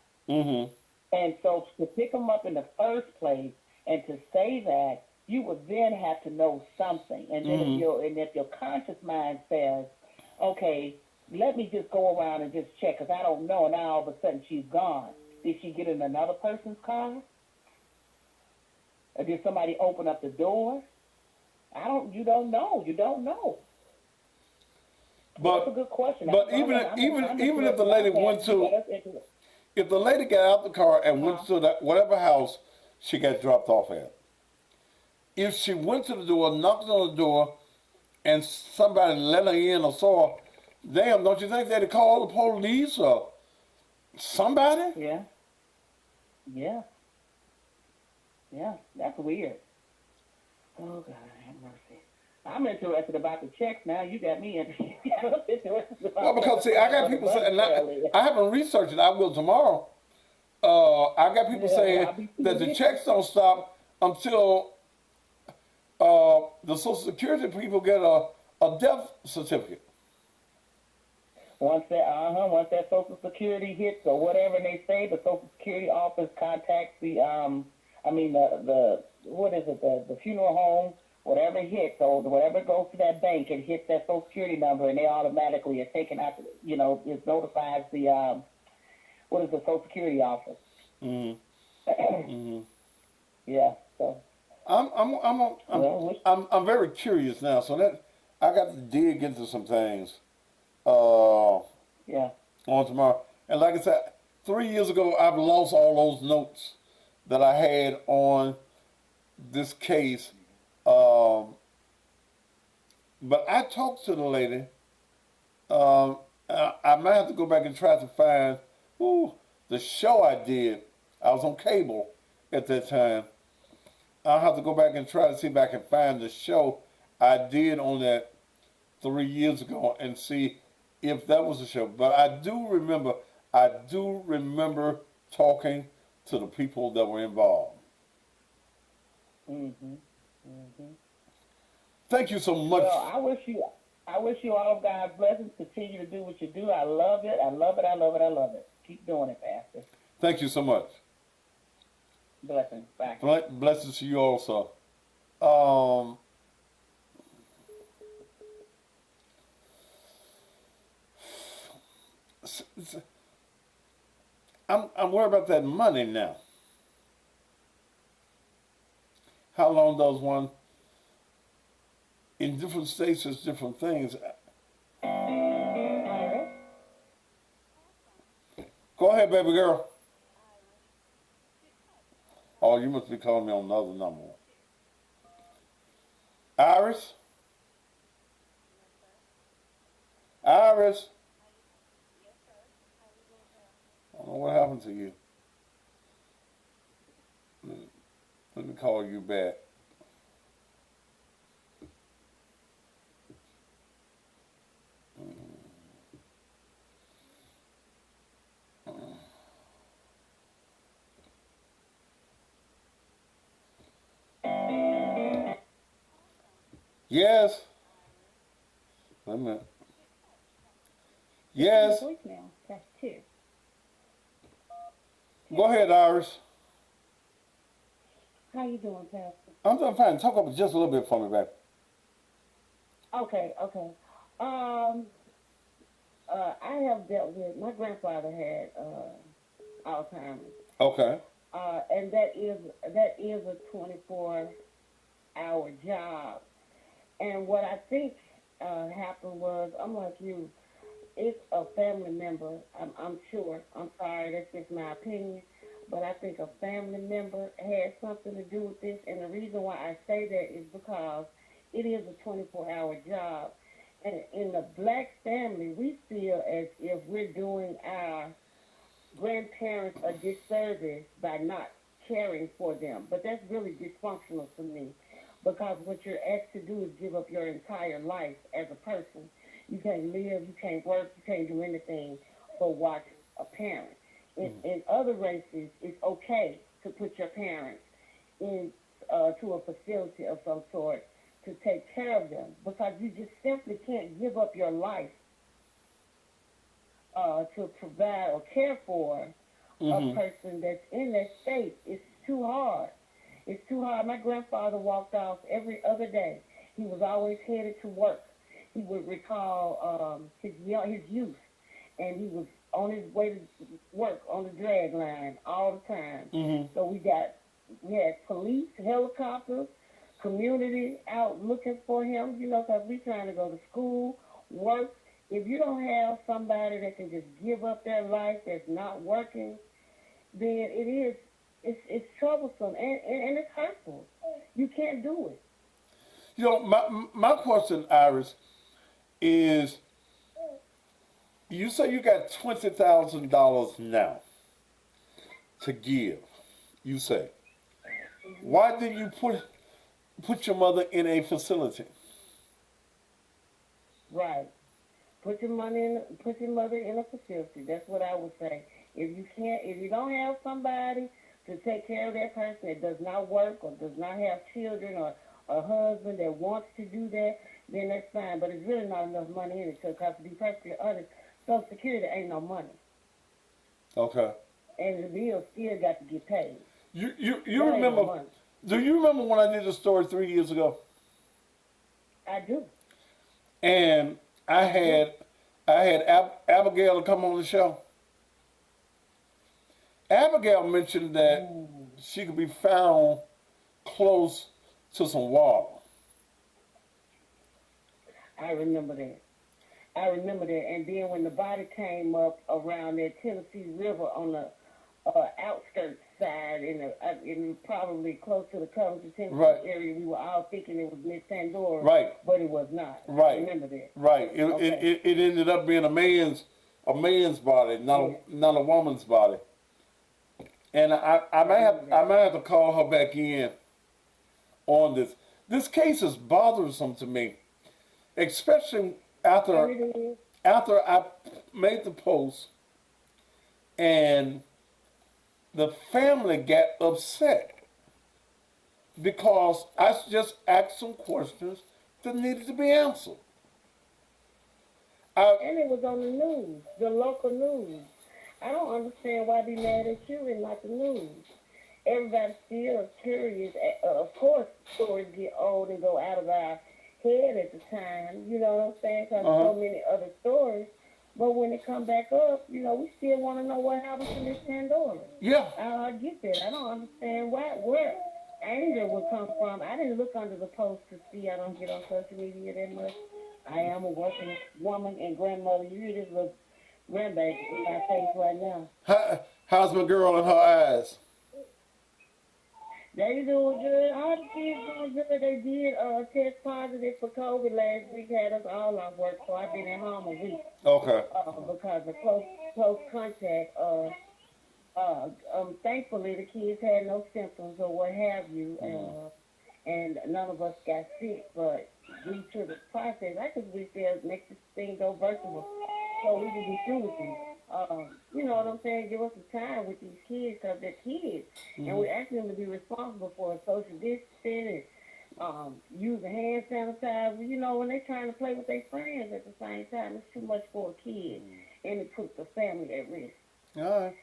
And so to pick them up in the first place and to say that, you would then have to know something. And then if your conscious mind says, "Okay, let me just go around and just check because I don't know," and now all of a sudden she's gone. Did she get in another person's car? Or did somebody open up the door? You don't know. Well, that's a But good question. but even if the lady went to, if the lady got out the car and went to that whatever house she got dropped off at, if she went to the door, knocked on the door, and somebody let her in or saw her, damn, don't you think they'd call the police or somebody? Yeah, yeah, yeah. That's weird. Oh God, have mercy. I'm interested about the checks now. You got me interested about Well, because see, I got people saying, I haven't researched it. I will tomorrow. I got people saying I'll be that the seeing checks don't stop until the Social Security people get a death certificate. once that Social Security hits or whatever they say, the Social Security office contacts the what is it, the funeral home, whatever hits, or whatever goes to that bank and hits that Social Security number, and they automatically are taken out, it notifies the, what is the Social Security office. Mm-hmm. Mm-hmm. Yeah, so. I'm very curious now, so that I got to dig into some things Yeah. on tomorrow. And like I said, 3 years ago, I've lost all those notes that I had on this case. But I talked to the lady. I might have to go back and try to find the show I did. I was on cable at that time. I'll have to go back and try to see if I can find the show I did on that 3 years ago and see if that was a show. But I do remember talking to the people that were involved. Mhm. Mhm. Thank you so much. Well, I wish you all God's blessings. Continue to do what you do. I love it. I love it. I love it. I love it. Keep doing it, Pastor. Thank you so much. Blessings. Bye. Blessings to you also. Um, I'm worried about that money now. How long does one in different states there's different things. Go ahead, baby girl. Oh, you must be calling me on another number. Iris? Iris? I don't know what happened to you. Let me call you back. Yes. Wait a minute. Yes. Voicemail, press 2. Go ahead, Iris. How you doing, Pastor? I'm doing fine. Talk up just a little bit for me, baby. Okay. I have dealt with, my grandfather had Alzheimer's. Okay. And that is a 24-hour job. And what I think happened was, I'm like you, it's a family member. I'm sure. I'm sorry, that's just my opinion. But I think a family member had something to do with this. And the reason why I say that is because it is a 24-hour job. And in the black family, we feel as if we're doing our grandparents a disservice by not caring for them. But that's really dysfunctional to me, because what you're asked to do is give up your entire life as a person. You can't live, you can't work, you can't do anything but watch a parent. In other races, it's okay to put your parents in to a facility of some sort to take care of them, because you just simply can't give up your life to provide or care for a person that's in that state. It's too hard. It's too hard. My grandfather walked off every other day. He was always headed to work. He would recall his youth, and he was on his way to work on the drag line all the time. So we had police, helicopters, community out looking for him, because we trying to go to school, work, If you don't have somebody that can just give up their life that's not working, then it's troublesome and it's hurtful. You can't do it. You know, my question, Iris, is you say you got $20,000 now to give. You say, why didn't you put your mother in a facility? Right. Put your mother in a facility. That's what I would say. If you don't have somebody to take care of that person that does not work or does not have children or a husband that wants to do that, then that's fine. But it's really not enough money in it. Because to be perfectly honest, Social Security ain't no money, Okay. and the bills still got to get paid. You That ain't no remember? money. Do you remember when I did a story 3 years ago? I do. And I I do. had Abigail to come on the show. Abigail mentioned that Ooh, she could be found close to some water. I remember that. I remember that. And then when the body came up around that Tennessee River on the outskirts side, in probably close to the Covington, Tennessee Right, area, we were all thinking it was Miss Pandora, right, but it was not. I right, remember that. right. Okay. It ended up being a man's body, Yeah, not a woman's body. And I remember I that. might have to call her back in on this. This case is bothersome to me, especially And after it is. after I made the post and the family got upset because I just asked some questions that needed to be answered. I And it was on the news, the local news. I don't understand why they mad at you and not the news. Everybody's still curious. Of course, stories get old and go out of our head at the time. You know what I'm saying? Because uh huh. so many other stories. But when it come back up, we still want to know what happened to Miss Pandora. Yeah. I get that. I don't understand where anger would come from. I didn't look under the post to see. I don't get on social media that much. I am a working woman and grandmother. You hear this little grandbaby in my face right now. How's my girl in her eyes? They doing good. All the kids doing good. They did test positive for COVID last week. Had us all off work, so I've been at home a week Okay. because of close contact. Thankfully, the kids had no symptoms or what have you, Mm. and none of us got sick. But due to the process, I just wish they'd make this thing go virtual so we can be through with it. You know what I'm saying? Give us some time with these kids because they're kids, and Hmm. we're asking them to be responsible for social distancing and using hand sanitizer. When they're trying to play with their friends at the same time, it's too much for a kid, and it puts the family at risk. All right.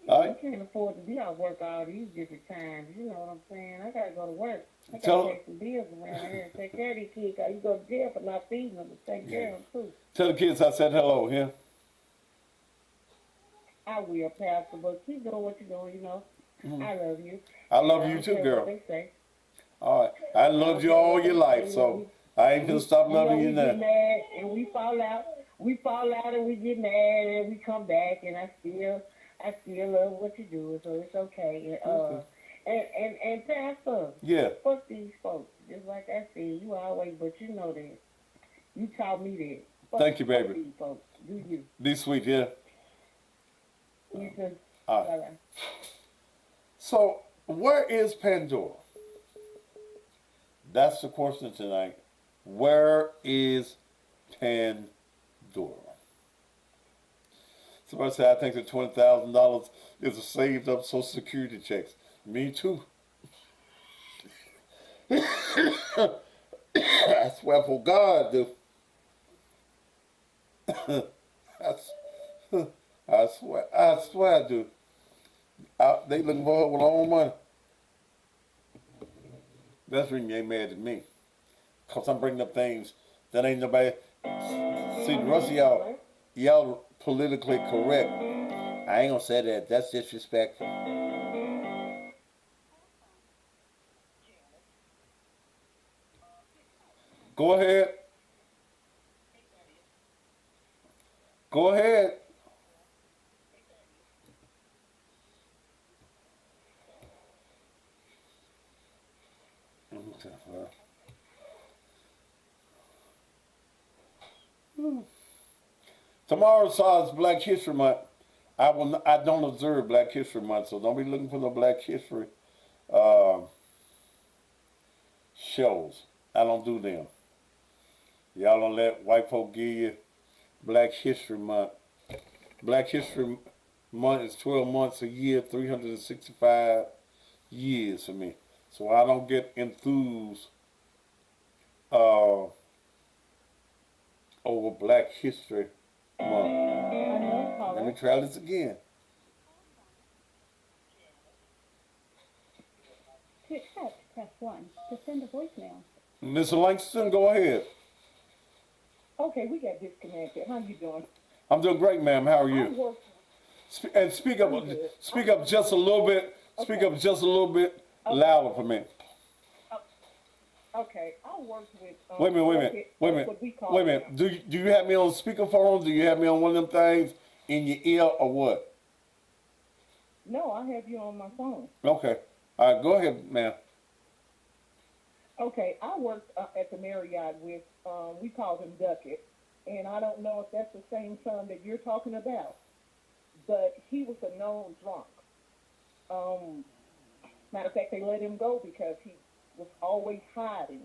All We right. can't afford to be off work all these different times. You know what I'm saying? I gotta go to work. I gotta Tell pay some bills around here and take care of these kids. 'Cause you go to jail for not feeding them, but take yeah. care of them too. Tell the kids I said hello. Yeah. I will, Pastor, but keep doing what you're doing. Mhm. I love you, I and love I you don't too, care what girl. they say. All right. I I loved don't you care all what your they life, say. so I ain't gonna stop loving you We get now. mad and we fall out. We fall out and we get mad and we come back, and I still love what you're doing, so it's okay. Okay. And Pastor, Yeah. fuck these folks. Just like I said, you always, but you know that. You taught me that. Thank you, Fuck baby. these folks. Do you? Be sweet. Yeah. You too. All right. Bye bye. So where is Pandora? That's the question tonight. Where is Pandora? Somebody said I think the $20,000 is a saved up Social Security checks. Me too. I swear for God, dude. I, I swear, dude. They looking for her with all money. That's when they mad at me. Cause I'm bringing up things that ain't nobody. See, the rest of y'all politically correct. I ain't gonna say that. That's disrespectful. Go ahead. Go ahead. Okay, well. Tomorrow is Black History Month. I don't observe Black History Month, so don't be looking for no Black History uh, shows. I don't do them. Y'all don't let white folk give you Black History Month. Black History Month is 12 months a year, 365 years for me. So I don't get enthused uh, over Black History Month. Unknown Let me caller. try this again. To accept, press 1. To send a voicemail. Mr. Langston, go ahead. Okay, we got disconnected. How you doing? I'm doing great, ma'am. How are I you? work. And speak up, I'm good. speak up just a little bit. Speak Okay. up just a little bit Okay. louder for me. Okay, I work with. Wait a minute, wait a minute, okay, wait a that's minute, what we call wait a them. minute. Do you have me on speakerphone? Do you have me on one of them things in your ear or what? No, I have you on my phone. Okay. All right, go ahead, ma'am. Okay, I worked at the Marriott with. We called him Duckett, and I don't know if that's the same son that you're talking about, but he was a known drunk. Um, Matter of fact, they let him go because he was always hiding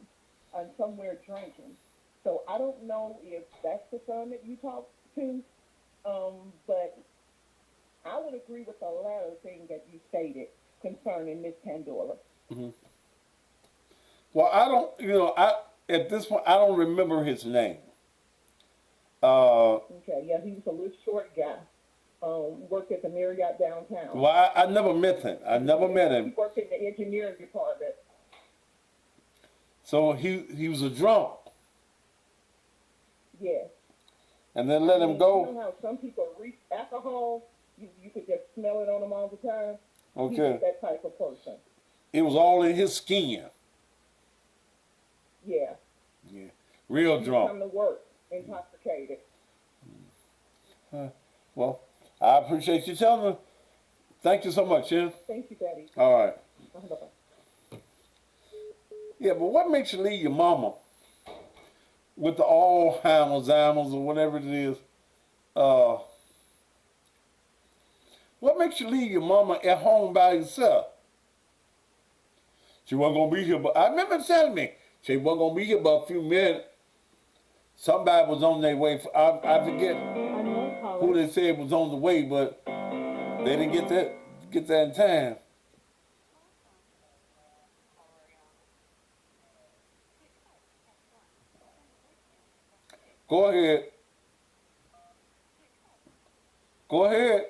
and somewhere drinking. So I don't know if that's the son that you talked to, but I would agree with the latter thing that you stated concerning Miss Pandora. Hmm. Well, I don't. I at this point I don't remember his name. Uh, Okay, yeah, he was a little short guy. Worked at the Marriott downtown. well, I never met him. I never met He him. worked in the engineering department. So he was a drunk, Yes. and then I let him mean, you know go. how some people reach alcohol, you could just smell it on them all the time. He was Okay. that type of person. It was all in his skin. Yeah. Yeah. Real He would drunk. come to work intoxicated. Well, I appreciate you telling me. Thank you so much, yeah. Thank you, Daddy. All right. Bye-bye. Yeah, but what makes you leave your mama with the Alzheimer's or whatever it is? Uh, what makes you leave your mama at home by herself? She wasn't gonna be here, but I remember telling me she wasn't gonna be here but a few minutes. Somebody was on their way. I forget Unknown who caller. they said was on the way, but they didn't get that in time. Go ahead. Go ahead.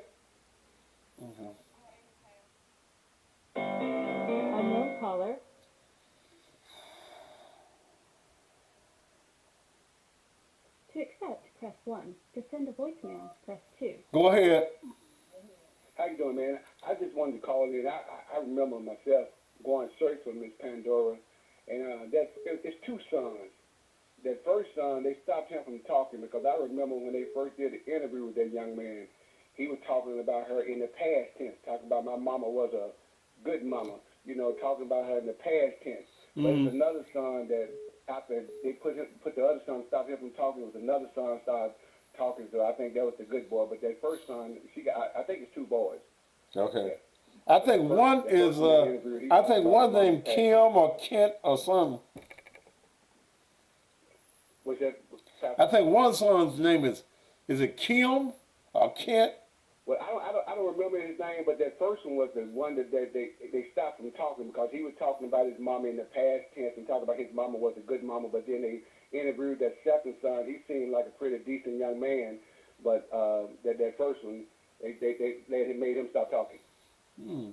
Mhm. Unknown caller. To accept, press 1. To send a voicemail, press 2. Go ahead. How you doing, man? I just wanted to call in. I remember myself going search for Miss Pandora, and it's two sons. That first son, they stopped him from talking because I remember when they first did the interview with that young man, he was talking about her in the past tense, talking about my mama was a good mama, talking about her in the past tense. But it's Mm. another son that after they put the other son, stopped him from talking, it was another son started talking to her. I think that was the good boy, but that first son, I think it's two boys. Okay. Yeah. I think one The is first one they interviewed, he I talked think about one his mama's named past. Kim or Kent or something. Was that? I think one son's name is it Kim or Kent? Well, I don't remember his name, but that first one was the one that they stopped from talking because he was talking about his mama in the past tense and talking about his mama was a good mama. But then they interviewed that second son. He seemed like a pretty decent young man, but that first one they made him stop talking. Hmm.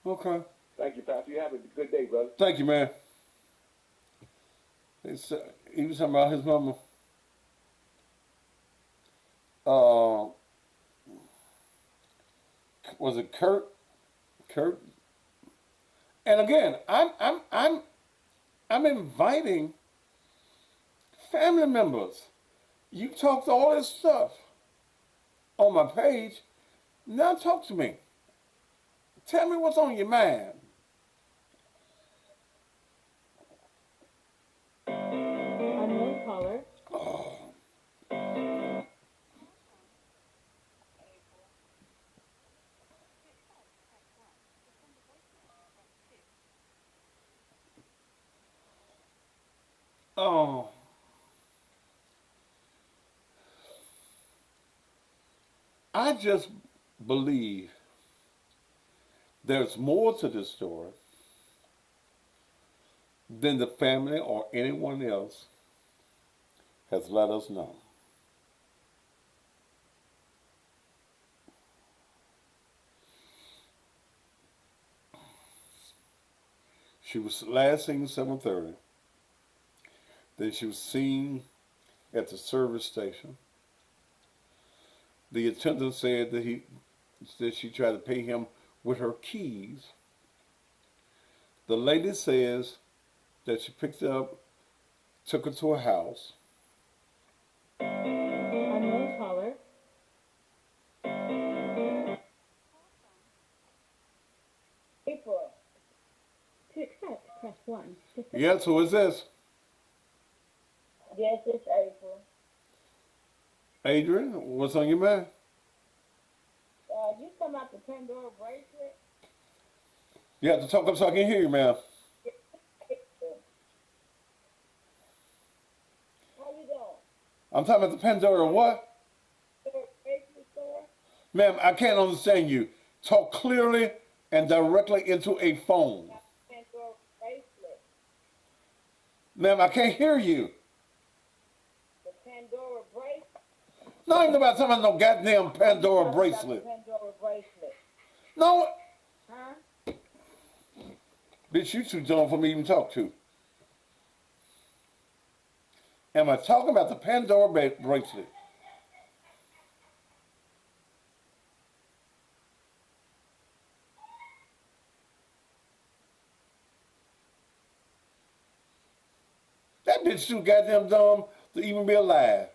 Okay. Thank you, Pastor. You have a good day, brother. Thank you, man. He was talking about his mama. Uh, was it Kurt? Kurt. And again, I'm inviting family members. You talked all this stuff on my page. Now talk to me. Tell me what's on your mind. Unknown caller. Oh, oh. I just believe there's more to this story than the family or anyone else has let us know. She was last seen at 7:30. Then she was seen at the service station. The attendant said that she tried to pay him with her keys. The lady says that she picked her up, took her to a house. Unknown caller. April. To accept, press 1. To send Yes, who is this? Yes, it's April. Adrian, what's on your mind? You talking about the Pandora bracelet? You have to talk up so I can hear you, ma'am. April. How you doing? I'm talking about the Pandora what? Bracelet store? Ma'am, I can't understand you. Talk clearly and directly into a phone. Pandora bracelet. Ma'am, I can't hear you. The Pandora bracelet. No, ain't nobody talking about no goddamn Pandora Talking about bracelet. the Pandora bracelet. No, Huh? bitch, you too dumb for me to even talk to. Am I talking about the Pandora bracelet? That bitch too goddamn dumb to even be alive.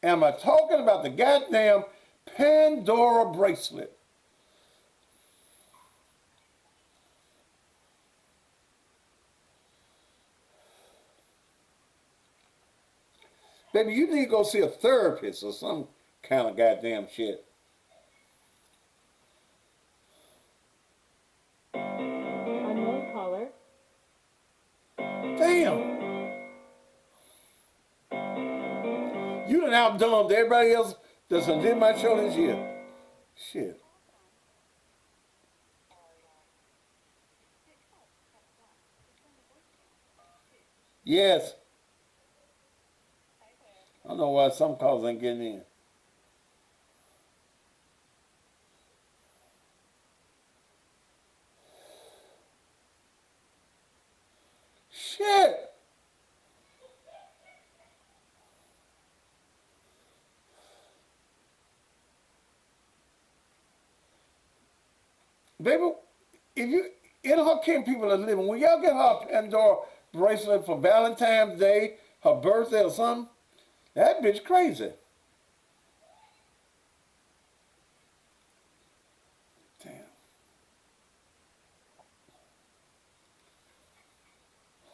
Am I talking about the goddamn Pandora bracelet? Baby, you need to go see a therapist or some kind of goddamn shit. unknown caller. Damn. You done outdumbed everybody else that's done did my show this year. Shit. Yes. I don't know why some calls ain't getting in. Shit. Baby, if you in her kin people are living, when y'all get her a Pandora bracelet for Valentine's Day, her birthday or something, that bitch crazy. Damn.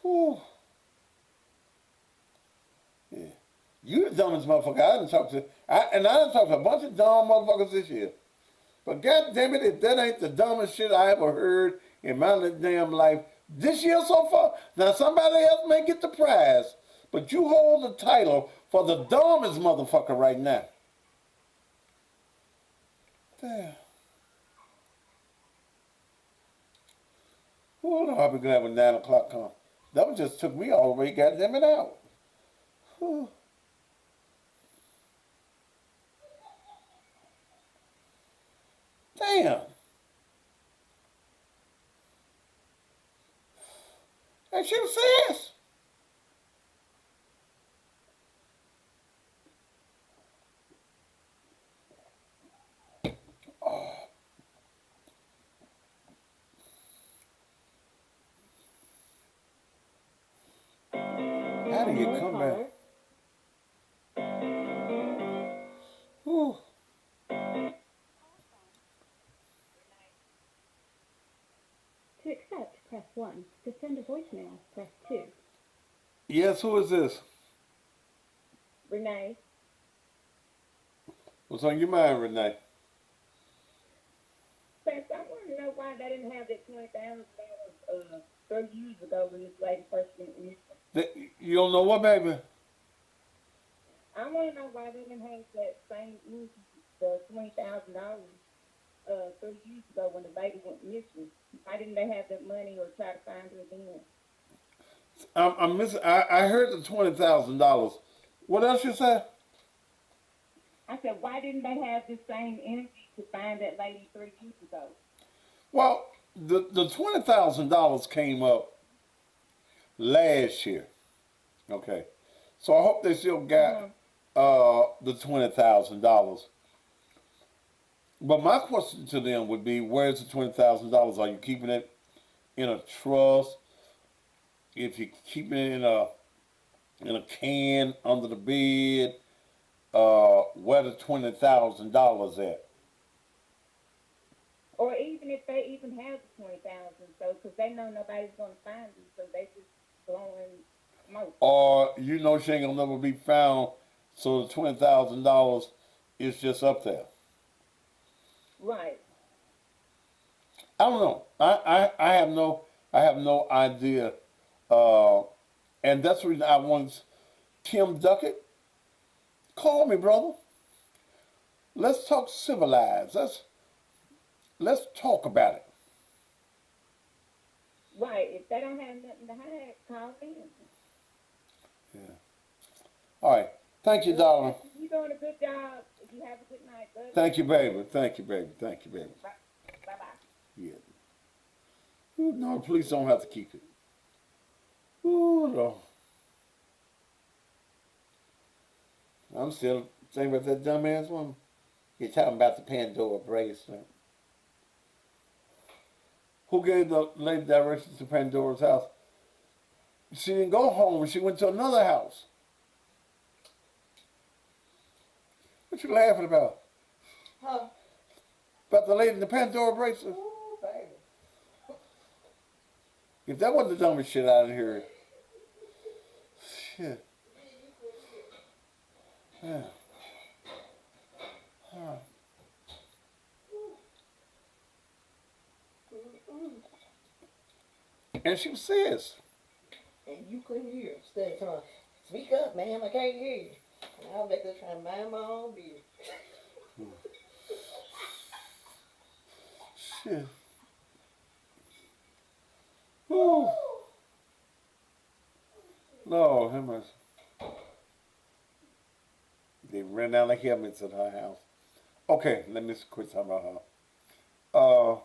Whew. Yeah. You the dumbest motherfucker I done talked to. I done talked to a bunch of dumb motherfuckers this year. But god damn it, if that ain't the dumbest shit I ever heard in my damn life this year so far. Now somebody else may get the prize, but you hold the title for the dumbest motherfucker right now. Damn. Well, I'll be glad when 9 o'clock comes. That one just took me all the way, goddamn it, out. Whew. Damn. And she says, how do you Unknown come caller. back? 1. To send a voicemail, press 2. Yes, who is this? Renee, What's on your mind, Renee? Spence, I want to know why they didn't have that $20,000 30 years ago when this lady first went missing. You don't know what, baby? I want to know why they didn't have that same the $20,000 30 years ago when the lady went missing. Why didn't they have that money or try to find her then? I'm missing. I heard the $20,000. What else you said? I said, why didn't they have this same energy to find that lady 3 years ago? Well, the $20,000 came up last year. Okay, so I hope they still got the $20,000. But my question to them would be, where's the $20,000? Are you keeping it in a trust? If you're keeping it in a can under the bed, where the $20,000 at? Or even if they even have the 20,000, so because they know nobody's gonna find them, so they just blowing smoke. Or you know she ain't gonna never be found, so the $20,000 is just up there. Right. I don't know. I have no idea. And that's the reason I want Tim Duckett. Call me, brother. Let's talk civilized. Let's talk about it. Right. If they don't have nothing to hide, call in. Yeah. All right. Thank you, darling. You're doing a good job. You have a good night, bud. Thank you, baby. Thank you, baby. Thank you, baby. Bye-bye. Yeah. Ooh, no, the police don't have to keep it. Ooh, no. I'm still thinking about that dumbass woman. You're talking about the Pandora bracelet. Who gave the lady directions to Pandora's house? She didn't go home. She went to another house. What you laughing about? Huh? About the lady in the Pandora bracelet? Ooh, baby. If that wasn't the dumbest shit out of here. Shit. Yeah. Huh. And she says, And you couldn't hear. Instead of telling, speak up, ma'am, I can't hear you. And I was back there trying to mind my own business. shit. Whew. Lord, how much? They ran down the helmets at her house. Okay, let me quit talking about her.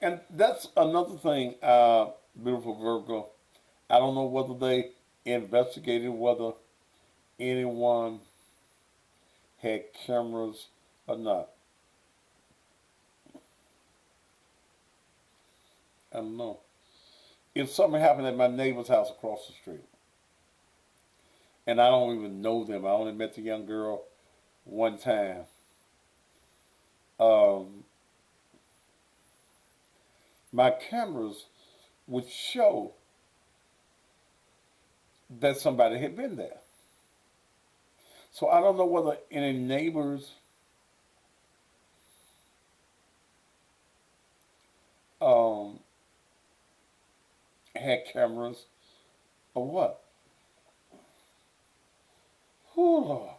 And that's another thing, beautiful Virgo. I don't know whether they investigated whether anyone had cameras or not. I don't know. If something happened at my neighbor's house across the street, and I don't even know them, I only met the young girl one time. My cameras would show that somebody had been there. So I don't know whether any neighbors had cameras or what. Oh, Lord.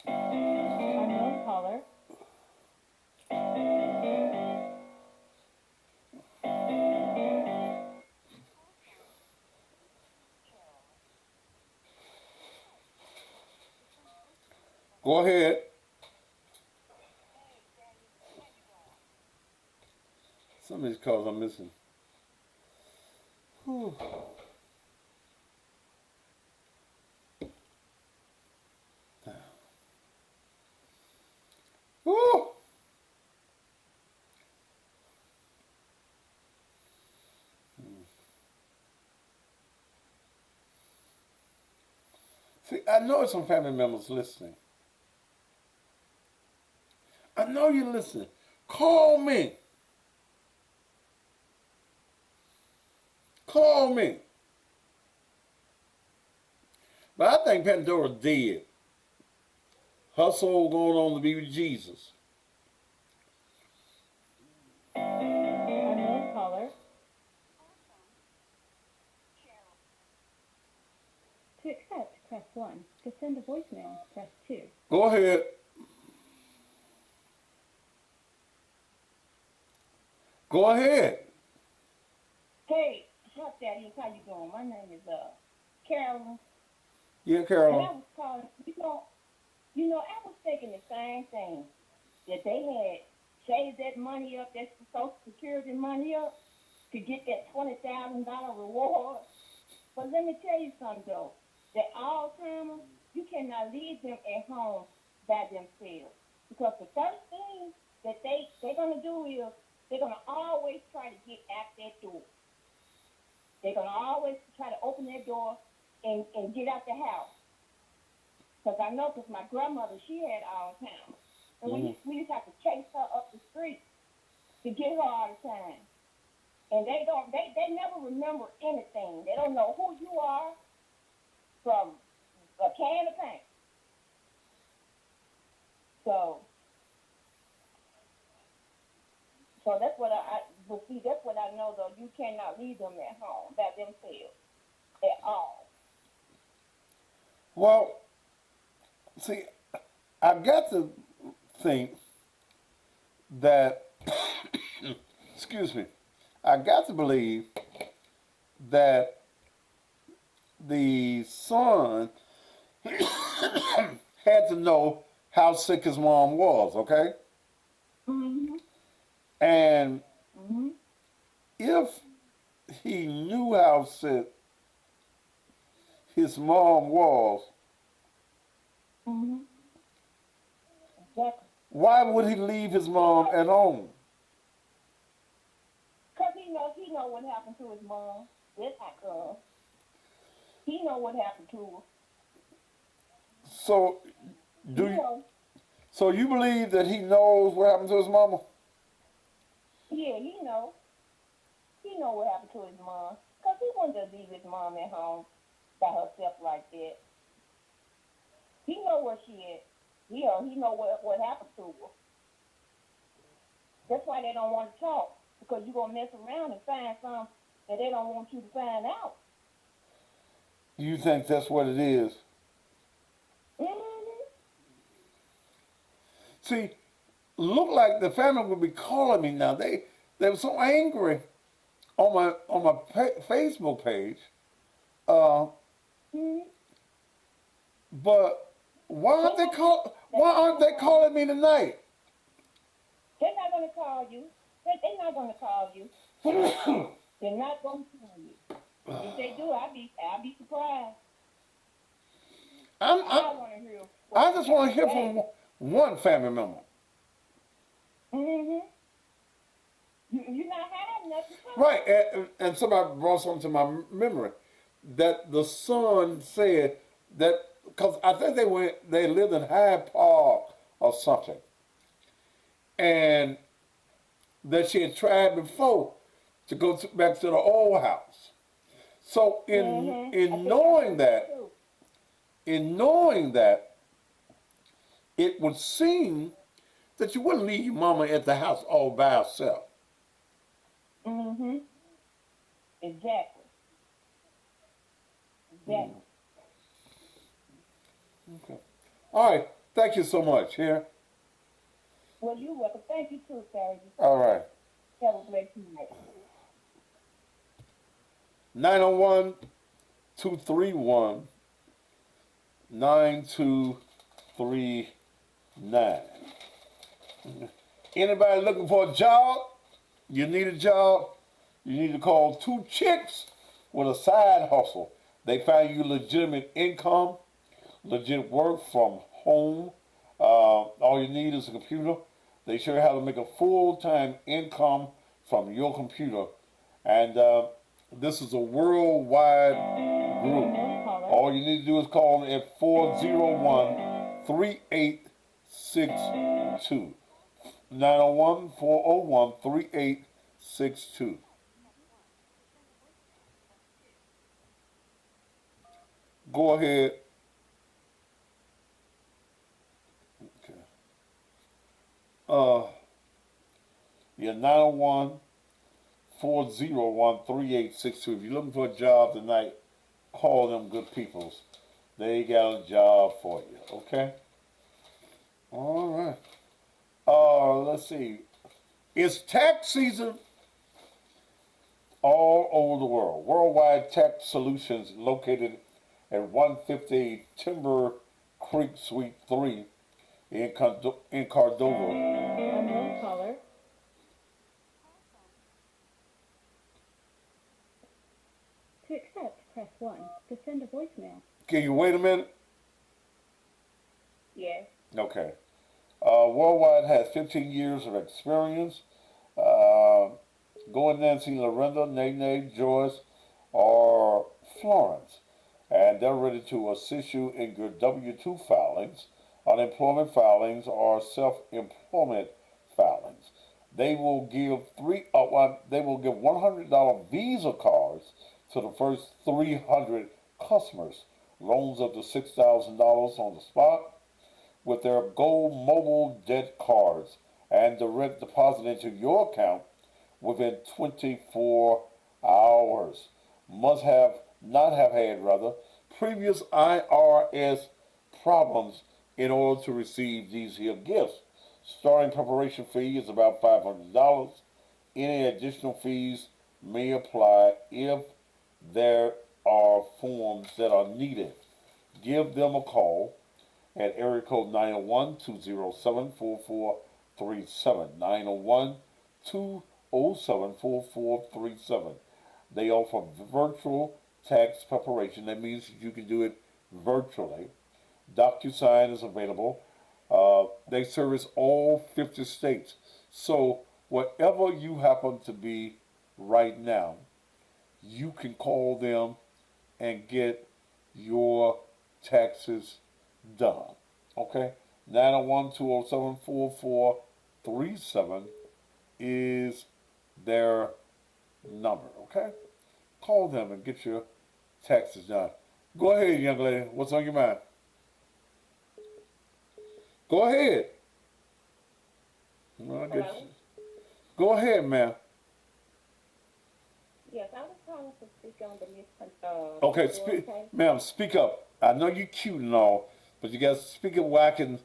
Unknown caller. Go ahead. Some of these calls I'm missing. Whew. Whew. See, I know some family members listening. I know you're listening. Call me. Call me. But I think Pandora dead. Her soul going on to be with Jesus. Unknown caller. To accept, press 1. To send a voicemail, press 2. Go ahead. Go ahead. Hey, hi, Daddy. How you doing? My name is Carolyn. Yeah, And Carolyn. I was calling, I was thinking the same thing, that they had saved that money up, that Social Security money up, to get that $20,000 reward. But let me tell you something, though. That Alzheimer's, you cannot leave them at home by themselves. Because the first thing that they're going to do is they're going to always try to get out that door. They're going to always try to open their door and get out the house. Because I know, because my grandmother, she had Alzheimer's. And we used to have to chase her up the street to get her all the time. And they never remember anything. They don't know who you are from a can of paint. So that's what but see, that's what I know, though. You cannot leave them at home by themselves at all. Well, see, I got to think that, excuse me, I got to believe that the son had to know how sick his mom was, okay? Mm-hmm. And Mm-hmm. if he knew how sick his mom was, Mm-hmm. Exactly. why would he leave his mom at home? Because he know what happened to his mom. That's how come. He know what happened to her. So, do You you, know, so you believe that he knows what happened to his mama? yeah, he know. He know what happened to his mom. Because he wanted to leave his mom at home by herself like that. He know where she is. He know what happened to her. That's why they don't want to talk. Because you're going to mess around and find something that they don't want you to find out. You think that's what it is? Mm-hmm. See, look like the family would be calling me now. They were so angry on my Facebook page. Uh, Mm-hmm. but Why aren't they calling me tonight? They're not going to call you. They're not going to call you. They're not going to call you. If they do, I'll be surprised. I'm, I I'm want to hear. I just want to hear from one family member. Mm-hmm. You're not hiding nothing. Right, and somebody brought something to my memory that the son said that because I think they lived in Hyde Park or something, and that she had tried before to go back to the old house. So Mm-hmm. in knowing that, it would seem that you wouldn't leave your mama at the house all by herself. Mm-hmm. Exactly. Exactly. Okay. All right. Thank you so much. Here. Well, you're welcome. Thank you too, Sarah. All right. Have a great night. 901 231 9239. Anybody looking for a job? You need a job? You need to call two chicks with a side hustle. They find you legitimate income, legit work from home. All you need is a computer. They show you how to make a full-time income from your computer. And this is a worldwide group. All you need to do is call them at 401-3862. 901-401-3862. Go ahead. Okay. Uh, yeah, 901-401-3862. If you're looking for a job tonight, call them good peoples. They got a job for you. Okay. All right. Let's see. It's tax season all over the world. Worldwide Tax Solutions located at 150 Timber Creek Suite 3 in Cordova. Unknown caller. To accept, press 1. To send a voicemail. Can you wait a minute? Yes. Okay. Worldwide has 15 years of experience. Uh, Go in there and see Lorinda, Nene, Joyce, or Florence. And they're ready to assist you in your W-2 filings, unemployment filings, or self-employment filings. They will give $100 Visa cards to the first 300 customers. Loans up to $6,000 on the spot with their Gold Mobile Debt cards and direct deposit into your account within 24 hours. Must have not have had rather previous IRS problems in order to receive these here gifts. Starting preparation fee is about $500. Any additional fees may apply if there are forms that are needed. Give them a call at area code 901-207-4437. 901-207-4437. They offer virtual tax preparation. That means you can do it virtually. DocuSign is available. They service all 50 states. So wherever you happen to be right now, you can call them and get your taxes done. Okay? 901-207-4437 is their number. Okay? Call them and get your taxes done. Go ahead, young lady. What's on your mind? Go ahead. Well, I guess. Hello? Go ahead, ma'am. Yes, I was calling to speak on the Okay, Pandora case. ma'am, speak up. I know you're cute and all, but you got to speak up where I can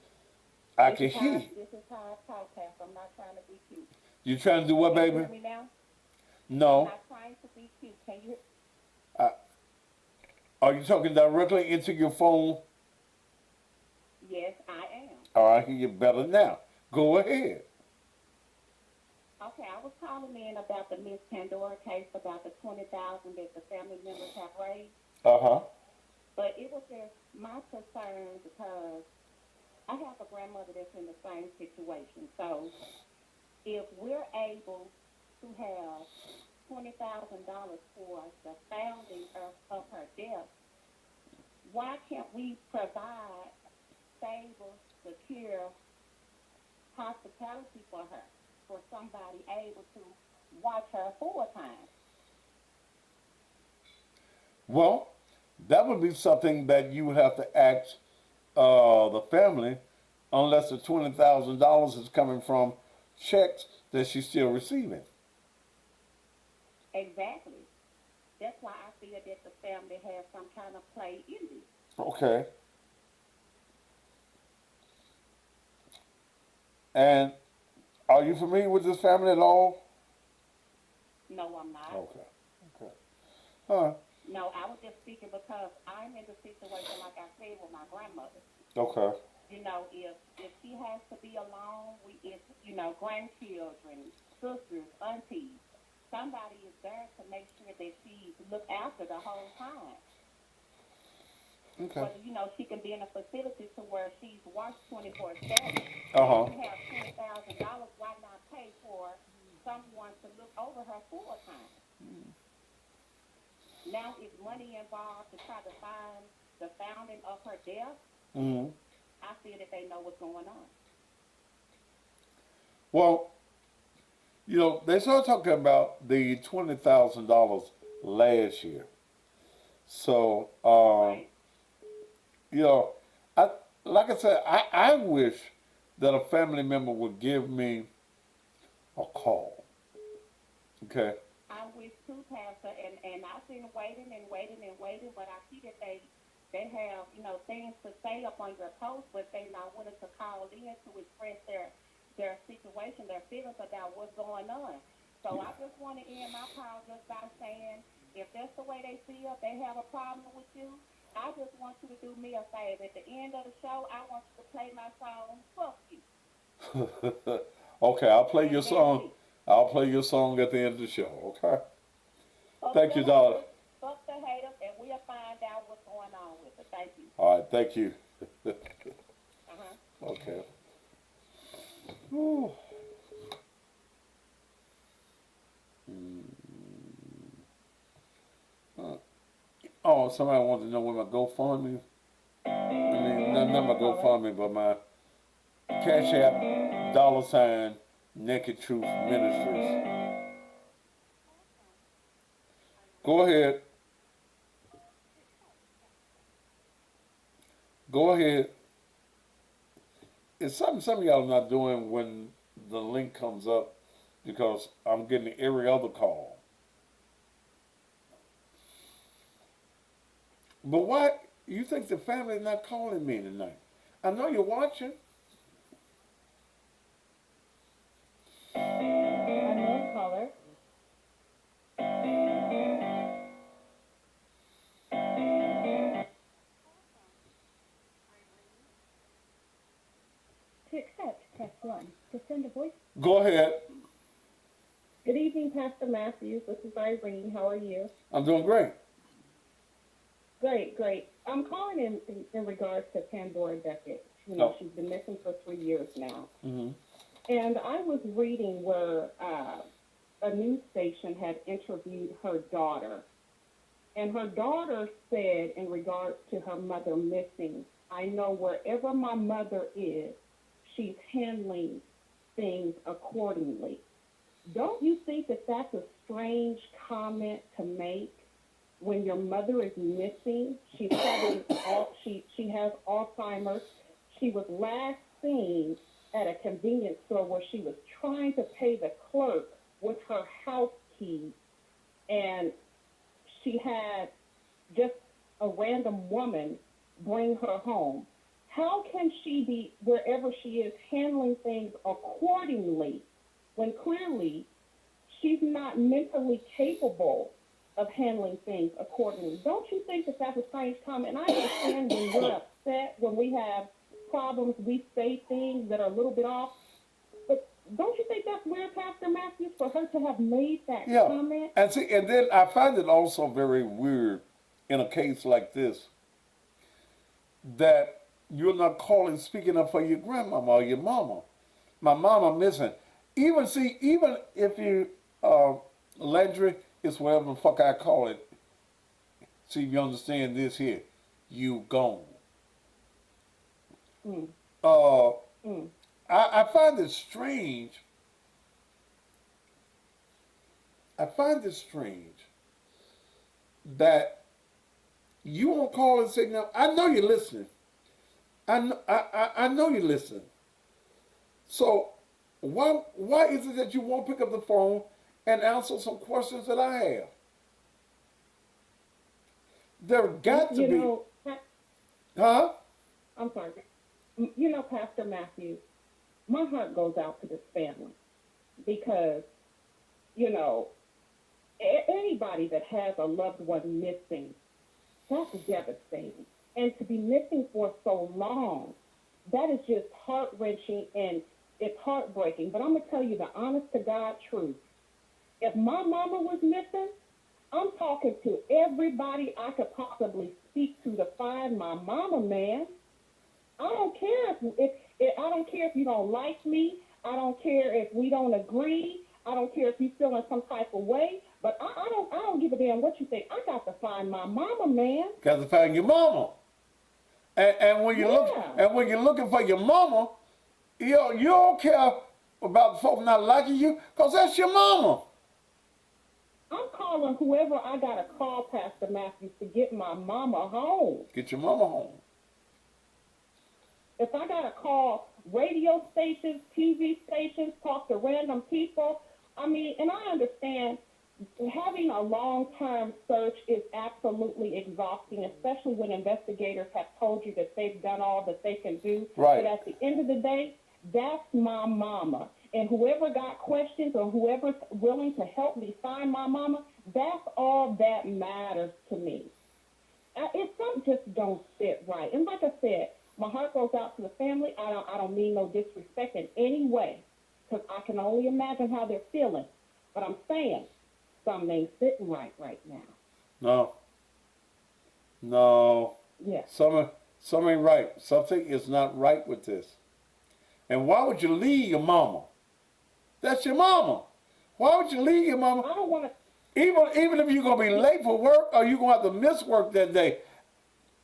hear you. This is how I talk, Pastor. I'm not trying to be cute. You trying to do what, Can you baby? hear me now? I'm No. not trying to be cute. Can you? Are you talking directly into your phone? Yes, I am. All right, I hear you better now. Go ahead. Okay, I was calling in about the Miss Pandora case about the 20,000 that the family members have raised. Uh-huh. But it was just my concern because I have a grandmother that's in the same situation. So if we're able to have $20,000 for the founding of her death, why can't we provide stable, secure hospitality for her, for somebody able to watch her full time? Well, that would be something that you would have to ask the family, unless the $20,000 is coming from checks that she's still receiving. Exactly. That's why I feel that the family has some kind of play in this. Okay. And are you familiar with this family at all? No, I'm not. Okay. Okay. Huh. No, I was just speaking because I'm in the situation, like I said, with my grandmother. Okay. You know, if she has to be alone, grandchildren, sisters, aunties, somebody is there to make sure that she look after the whole time. Okay. But, she can be in a facility to where she's watched 24/7. Uh-huh. If you have $20,000, why not pay for someone to look over her full time? Now, is money involved to try to find the founding of her death? Mm-hmm. I feel that they know what's going on. Well, they started talking about the $20,000 last year. So, Right. You know, I like I said, I wish that a family member would give me a call. Okay. I wish too, Pastor, and I've been waiting and waiting and waiting, but I see that they have things to say up on your post, but they not willing to call in to express their situation, their feelings about what's going on. So I just want to end my call just by saying, if that's the way they feel, they have a problem with you. I just want you to do me a favor. At the end of the show, I want you to play my song, "Fuck You," Okay, I'll play your and that's song. it. I'll play your song at the end of the show. Okay. Fuck Thank the you, darling. haters, fuck the haters, and we'll find out what's going on with it. Thank you. All right. Thank you. Uh-huh. Okay. Whew. Uh, Oh, somebody wants to know where my GoFundMe. I mean, not my GoFundMe, but my Cash App $ Naked Truth Ministries. Go ahead. Go ahead. It's something some of y'all not doing when the link comes up because I'm getting every other call. But why you think the family's not calling me tonight? I know you're watching. Unknown caller. To accept, press 1. To send a voice. Go ahead. Good evening, Pastor Matthews. This is Irene. How are you? I'm doing great. Great, great. I'm calling in regards to Pandora Beckett. Oh. She's been missing for 3 years now. Mm-hmm. And I was reading where a news station had interviewed her daughter. And her daughter said, in regards to her mother missing, I know wherever my mother is, she's handling things accordingly. Don't you think that that's a strange comment to make when your mother is missing? She's having she has Alzheimer's. She was last seen at a convenience store where she was trying to pay the clerk with her house keys, and she had just a random woman bring her home. How can she be, wherever she is, handling things accordingly when clearly she's not mentally capable of handling things accordingly? Don't you think that that's a strange comment? And I understand when we're upset, when we have problems, we say things that are a little bit off. But don't you think that's weird, Pastor Matthews, for her to have made that Yeah. comment? And see, and then I find it also very weird in a case like this that you're not calling, speaking up for your grandmama or your mama. My mama missing. Even if you Landry, it's whatever the fuck I call it. See if you understand this here. You gone. Mm. Uh, Mm. I find it strange. I find it strange that you won't call and say, "No, I know you're listening. I know you're listening." So why is it that you won't pick up the phone and answer some questions that I have? There got to You be, know, huh? I'm sorry. Pastor Matthews, my heart goes out to this family because, anybody that has a loved one missing, that's devastating. And to be missing for so long, that is just heart-wrenching and it's heartbreaking. But I'm going to tell you the honest to God truth. If my mama was missing, I'm talking to everybody I could possibly speak to find my mama, man. I don't care if I don't care if you don't like me. I don't care if we don't agree. I don't care if you feel in some type of way. But I don't give a damn what you think. I got to find my mama, man. Got to find your mama. And when you when you're looking for your mama, you don't care about folks not liking you, because that's your mama. I'm calling whoever I got to call, Pastor Matthews, to get my mama home. Get your mama home. If I gotta call radio stations, TV stations, talk to random people, I mean, and I understand having a long-term search is absolutely exhausting, especially when investigators have told you that they've done all that they can do. Right. But at the end of the day, that's my mama. And whoever got questions or whoever's willing to help me find my mama, that's all that matters to me. If something just don't sit right, and like I said, my heart goes out to the family. I don't mean no disrespect in any way, because I can only imagine how they're feeling. But I'm saying something ain't sitting right now. No. Yes. Something ain't right. Something is not right with this. And why would you leave your mama? That's your mama. Why would you leave your mama? I don't want to. Even if you're gonna be late for work or you're gonna have to miss work that day,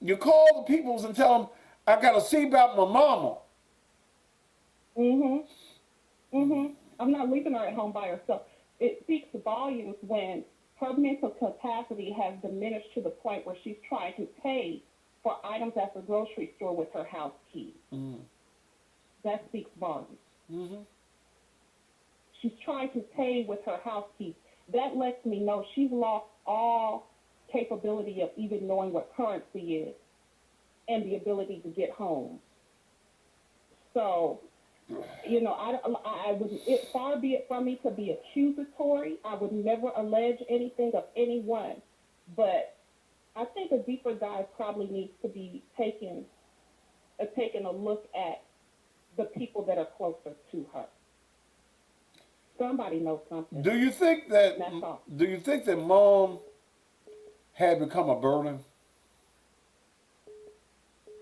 you call the peoples and tell them, I gotta see about my mama. I'm not leaving her at home by herself. It speaks volumes when her mental capacity has diminished to the point where she's trying to pay for items at the grocery store with her house keys. That speaks volumes. She's trying to pay with her house keys. That lets me know she's lost all capability of even knowing what currency is and the ability to get home. So, you know, I would, it far be it from me to be accusatory. I would never allege anything of anyone, but I think a deeper dive probably needs to be taking a look at the people that are closer to her. Somebody knows something. Do you think that mom had become a burden?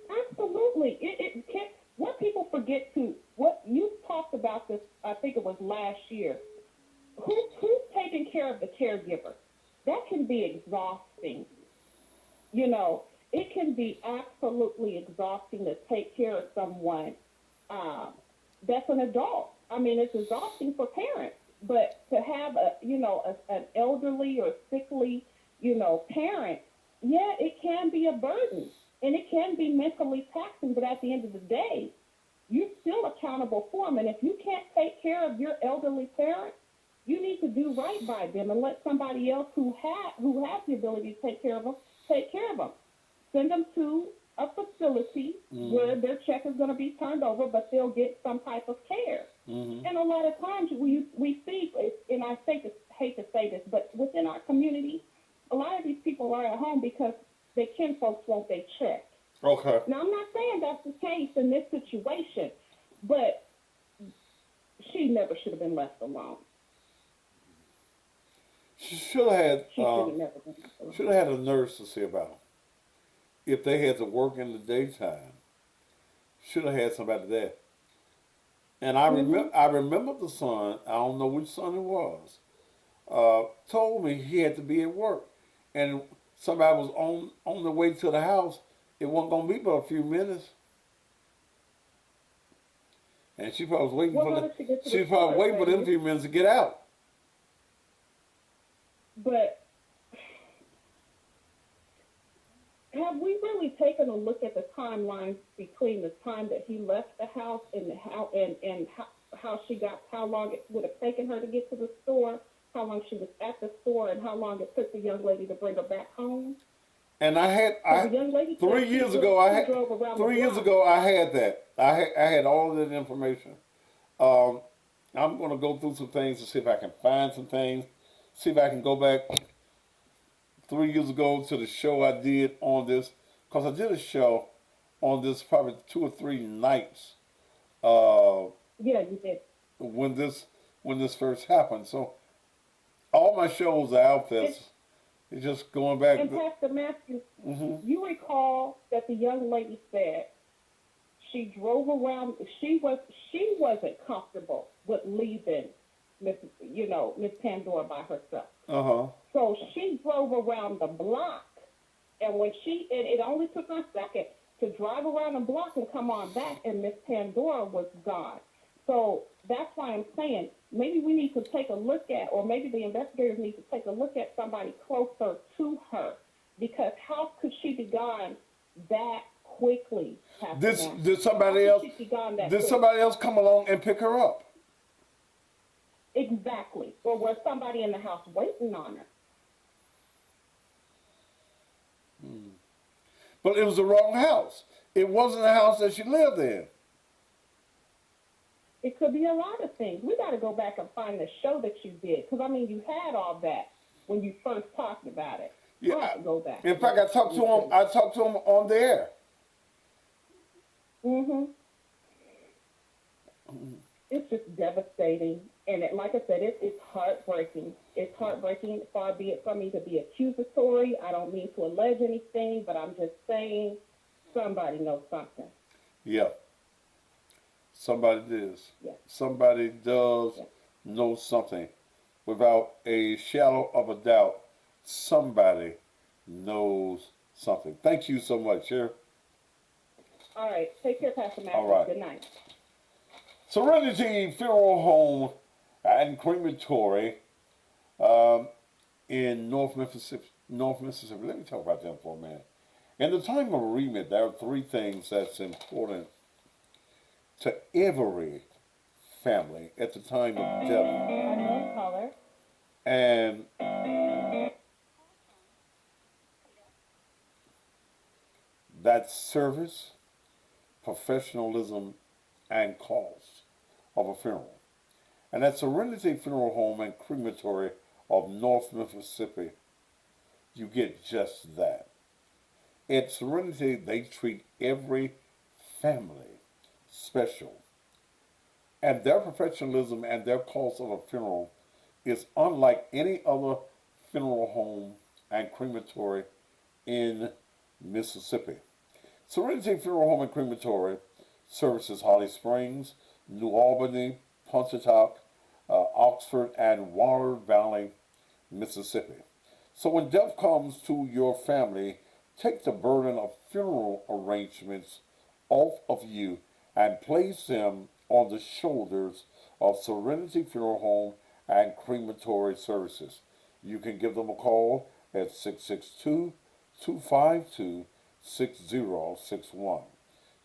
Absolutely. It can't, what people forget to, what you talked about this, I think it was last year. Who's taking care of the caregiver? That can be exhausting. You know, it can be absolutely exhausting to take care of someone that's an adult. I mean, it's exhausting for parents, but to have an elderly or sickly, parent, yeah, it can be a burden and it can be mentally taxing. But at the end of the day, you're still accountable for them. And if you can't take care of your elderly parent, you need to do right by them and let somebody else who has the ability to take care of them take care of them. Send them to a facility where their check is going to be turned over, but they'll get some type of care. And a lot of times we see, and I hate to say this, but within our community, a lot of these people are at home because their kinfolks want their check. Okay. Now, I'm not saying that's the case in this situation, but she never should have been left alone. She should have had Should have a nurse to see about them. If they had to work in the daytime, should have had somebody there. And I remember the son. I don't know which son it was. Told me he had to be at work, and somebody was on the way to the house. It wasn't gonna be but a few minutes, and she probably was waiting for them few minutes to get out. But have we really taken a look at the timeline between the time that he left the house and how long it would have taken her to get to the store, how long she was at the store, and how long it took the young lady to bring her back home? And the young lady 3 years ago, I had that. I had all of that information. I'm going to go through some things to see if I can find some things. See if I can go back 3 years ago to the show I did on this, because I did a show on this probably 2 or 3 nights. Yeah, you did. When this first happened, so all my shows are out there. It's just going back. And Pastor Matthew, you recall that the young lady said she drove around. She wasn't comfortable with leaving Miss Pandora by herself. So she drove around the block, and it only took her a second to drive around the block and come on back, and Miss Pandora was gone. So that's why I'm saying maybe we need to take a look at, or maybe the investigators need to take a look at somebody closer to her, because how could she be gone that quickly. Pastor Did Master. did somebody How else could she be gone that did quick? somebody else come along and pick her up? Exactly. Or was somebody in the house waiting on her? But it was the wrong house. It wasn't the house that she lived in. It could be a lot of things. We got to go back and find the show that you did. Because, I mean, you had all that when you first talked about it. Yeah, I have to go back. in fact, I talked to him. I talked to him on the air. It's just devastating. And like I said, it's heartbreaking. It's heartbreaking. Far be it from me to be accusatory. I don't mean to allege anything, but I'm just saying somebody knows something. Yeah, somebody does. Yeah. Somebody does Yeah. know something. Without a shadow of a doubt, somebody knows something. Thank you so much, sir. All right. Take care, Pastor Master. All right. Good night. Serenity Funeral Home and Crematory in North Mississippi. North Mississippi. Let me talk about them for a minute. In the time of bereavement, there are three things that's important to every family at the time of death. Unknown caller. And that's service, professionalism, and cost of a funeral. And at Serenity Funeral Home and Crematory of North Mississippi, you get just that. At Serenity, they treat every family special. And their professionalism and their cost of a funeral is unlike any other funeral home and crematory in Mississippi. Serenity Funeral Home and Crematory services Holly Springs, New Albany, Pontotoc, Oxford, and Water Valley, Mississippi. So when death comes to your family, take the burden of funeral arrangements off of you and place them on the shoulders of Serenity Funeral Home and Crematory Services. You can give them a call at 662 252 6061.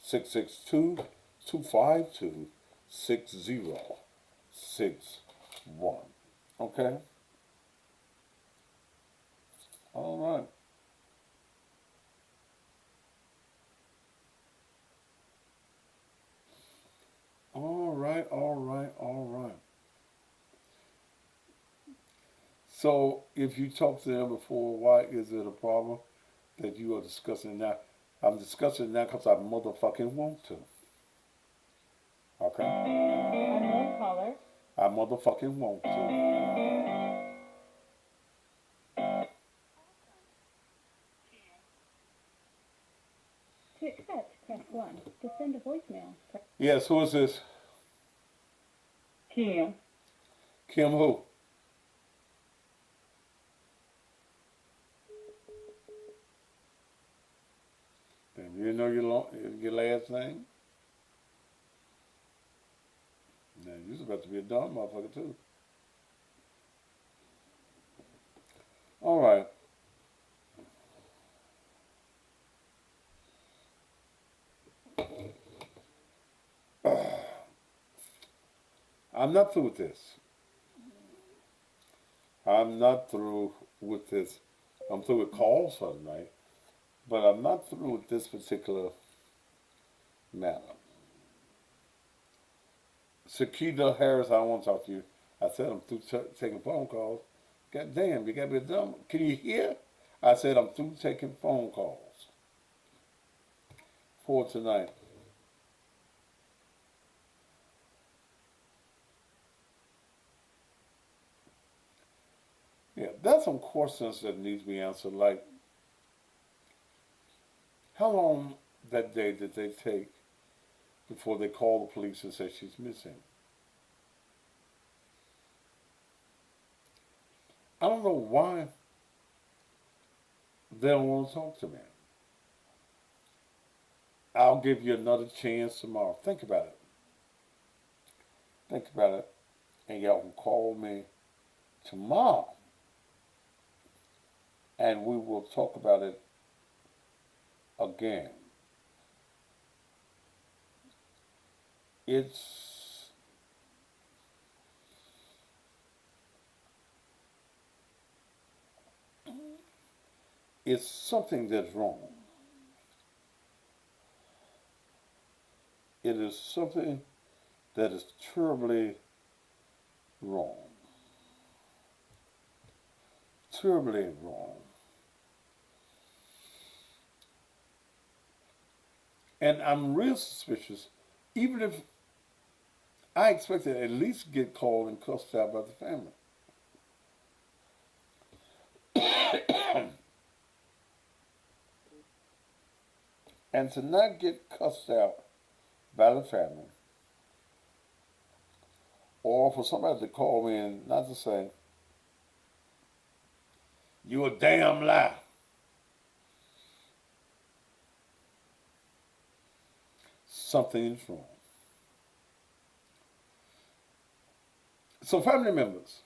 662 252 6061. Okay? All right. All right, all right, all right. So, if you talk to them before, why is it a problem that you are discussing it now? I'm discussing it now because I motherfucking want to. Okay? Unknown caller. I motherfucking want to. To accept, press 1. To send a voicemail, press... Yes, who is this? Kim. Kim who? And you know your last name? Now, you're about to be a dumb motherfucker, too. All right. I'm not through with this. I'm not through with this. I'm through with calls for the night, but I'm not through with this particular matter. Shakita Harris, I want to talk to you. I said I'm through taking phone calls. God damn, you got to be dumb. Can you hear? I said I'm through taking phone calls for tonight. Yeah, there's some questions that need to be answered, like how long that day did they take before they called the police and said she's missing? I don't know why they don't want to talk to me. I'll give you another chance tomorrow. Think about it. Think about it. And y'all can call me tomorrow. And we will talk about it again. it's it's something that's wrong. It is something that is terribly wrong. Terribly wrong. And I'm real suspicious, even if I expect to at least get called and cussed out by the family. And to not get cussed out by the family, or for somebody to call me and not to say, you a damn lie. Something is wrong. So family members,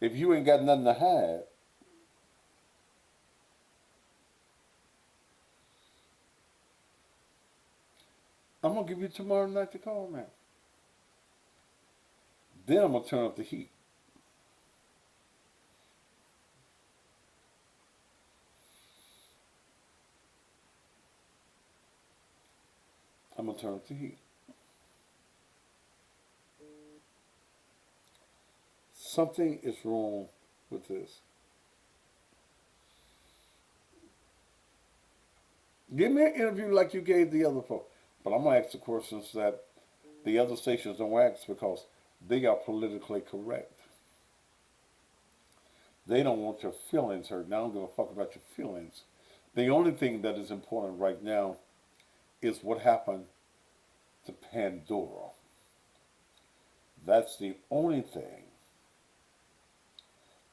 if you ain't got nothing to hide, I'm gonna give you tomorrow night to call me. Then I'm gonna turn up the heat. I'm gonna turn up the heat. Something is wrong with this. Give me an interview like you gave the other folks. But I'm gonna ask the questions that the other stations don't ask because they are politically correct. They don't want your feelings hurt. Now I don't give a fuck about your feelings. The only thing that is important right now is what happened to Pandora. That's the only thing.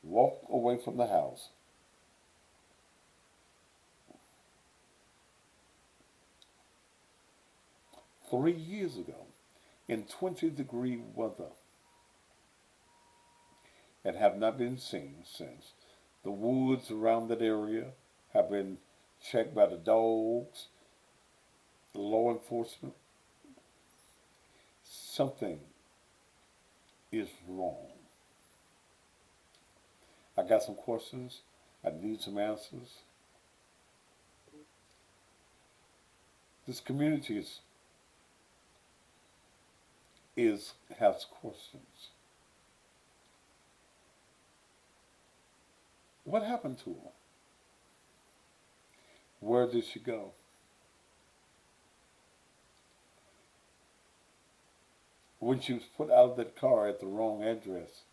Walk away from the house. Three years ago, in 20-degree weather, and have not been seen since. The woods around that area have been checked by the dogs, the law enforcement. Something is wrong. I got some questions. I need some answers. This community has questions. What happened to her? Where did she go? When she was put out of that car at the wrong address,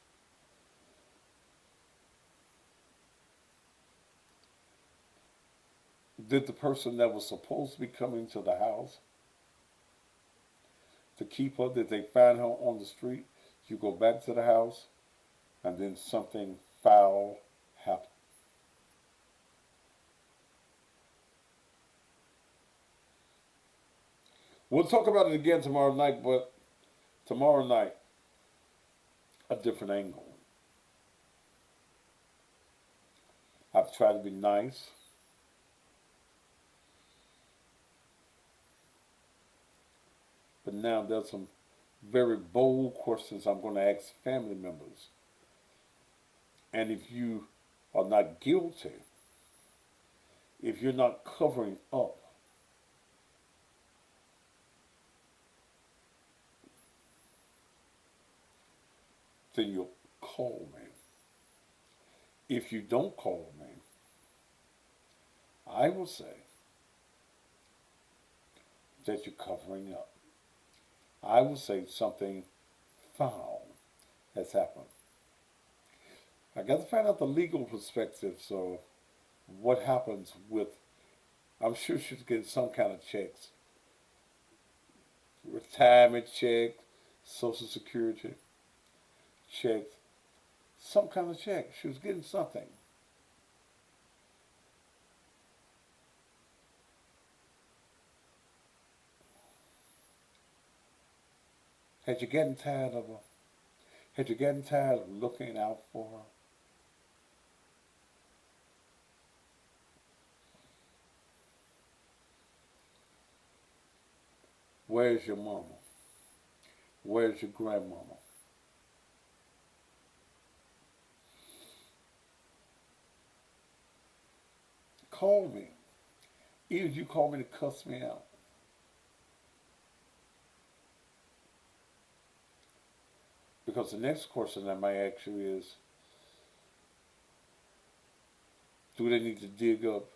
did the person that was supposed to be coming to the house to keep her, did they find her on the street? You go back to the house and then something foul happened. We'll talk about it again tomorrow night, but tomorrow night, a different angle. I've tried to be nice. But now there's some very bold questions I'm going to ask family members. And if you are not guilty, if you're not covering up, then you'll call me. If you don't call me, I will say that you're covering up. I will say something foul has happened. I got to find out the legal perspectives of what happens with, I'm sure she's getting some kind of checks. Retirement check, Social Security check, some kind of check. She was getting something. Had you gotten tired of her? Had you gotten tired of looking out for her? Where's your mama? Where's your grandmama? Call me. Even if you call me to cuss me out. Because the next question I might ask you is, do they need to dig up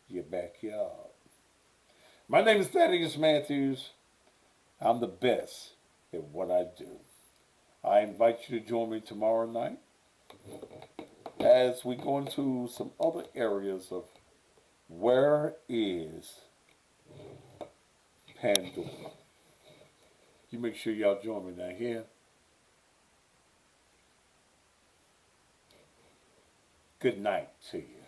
your backyard? My name is Thaddeus Matthews. I'm the best at what I do. I invite you to join me tomorrow night as we go into some other areas of where is Pandora. You make sure y'all join me now here. Good night to you.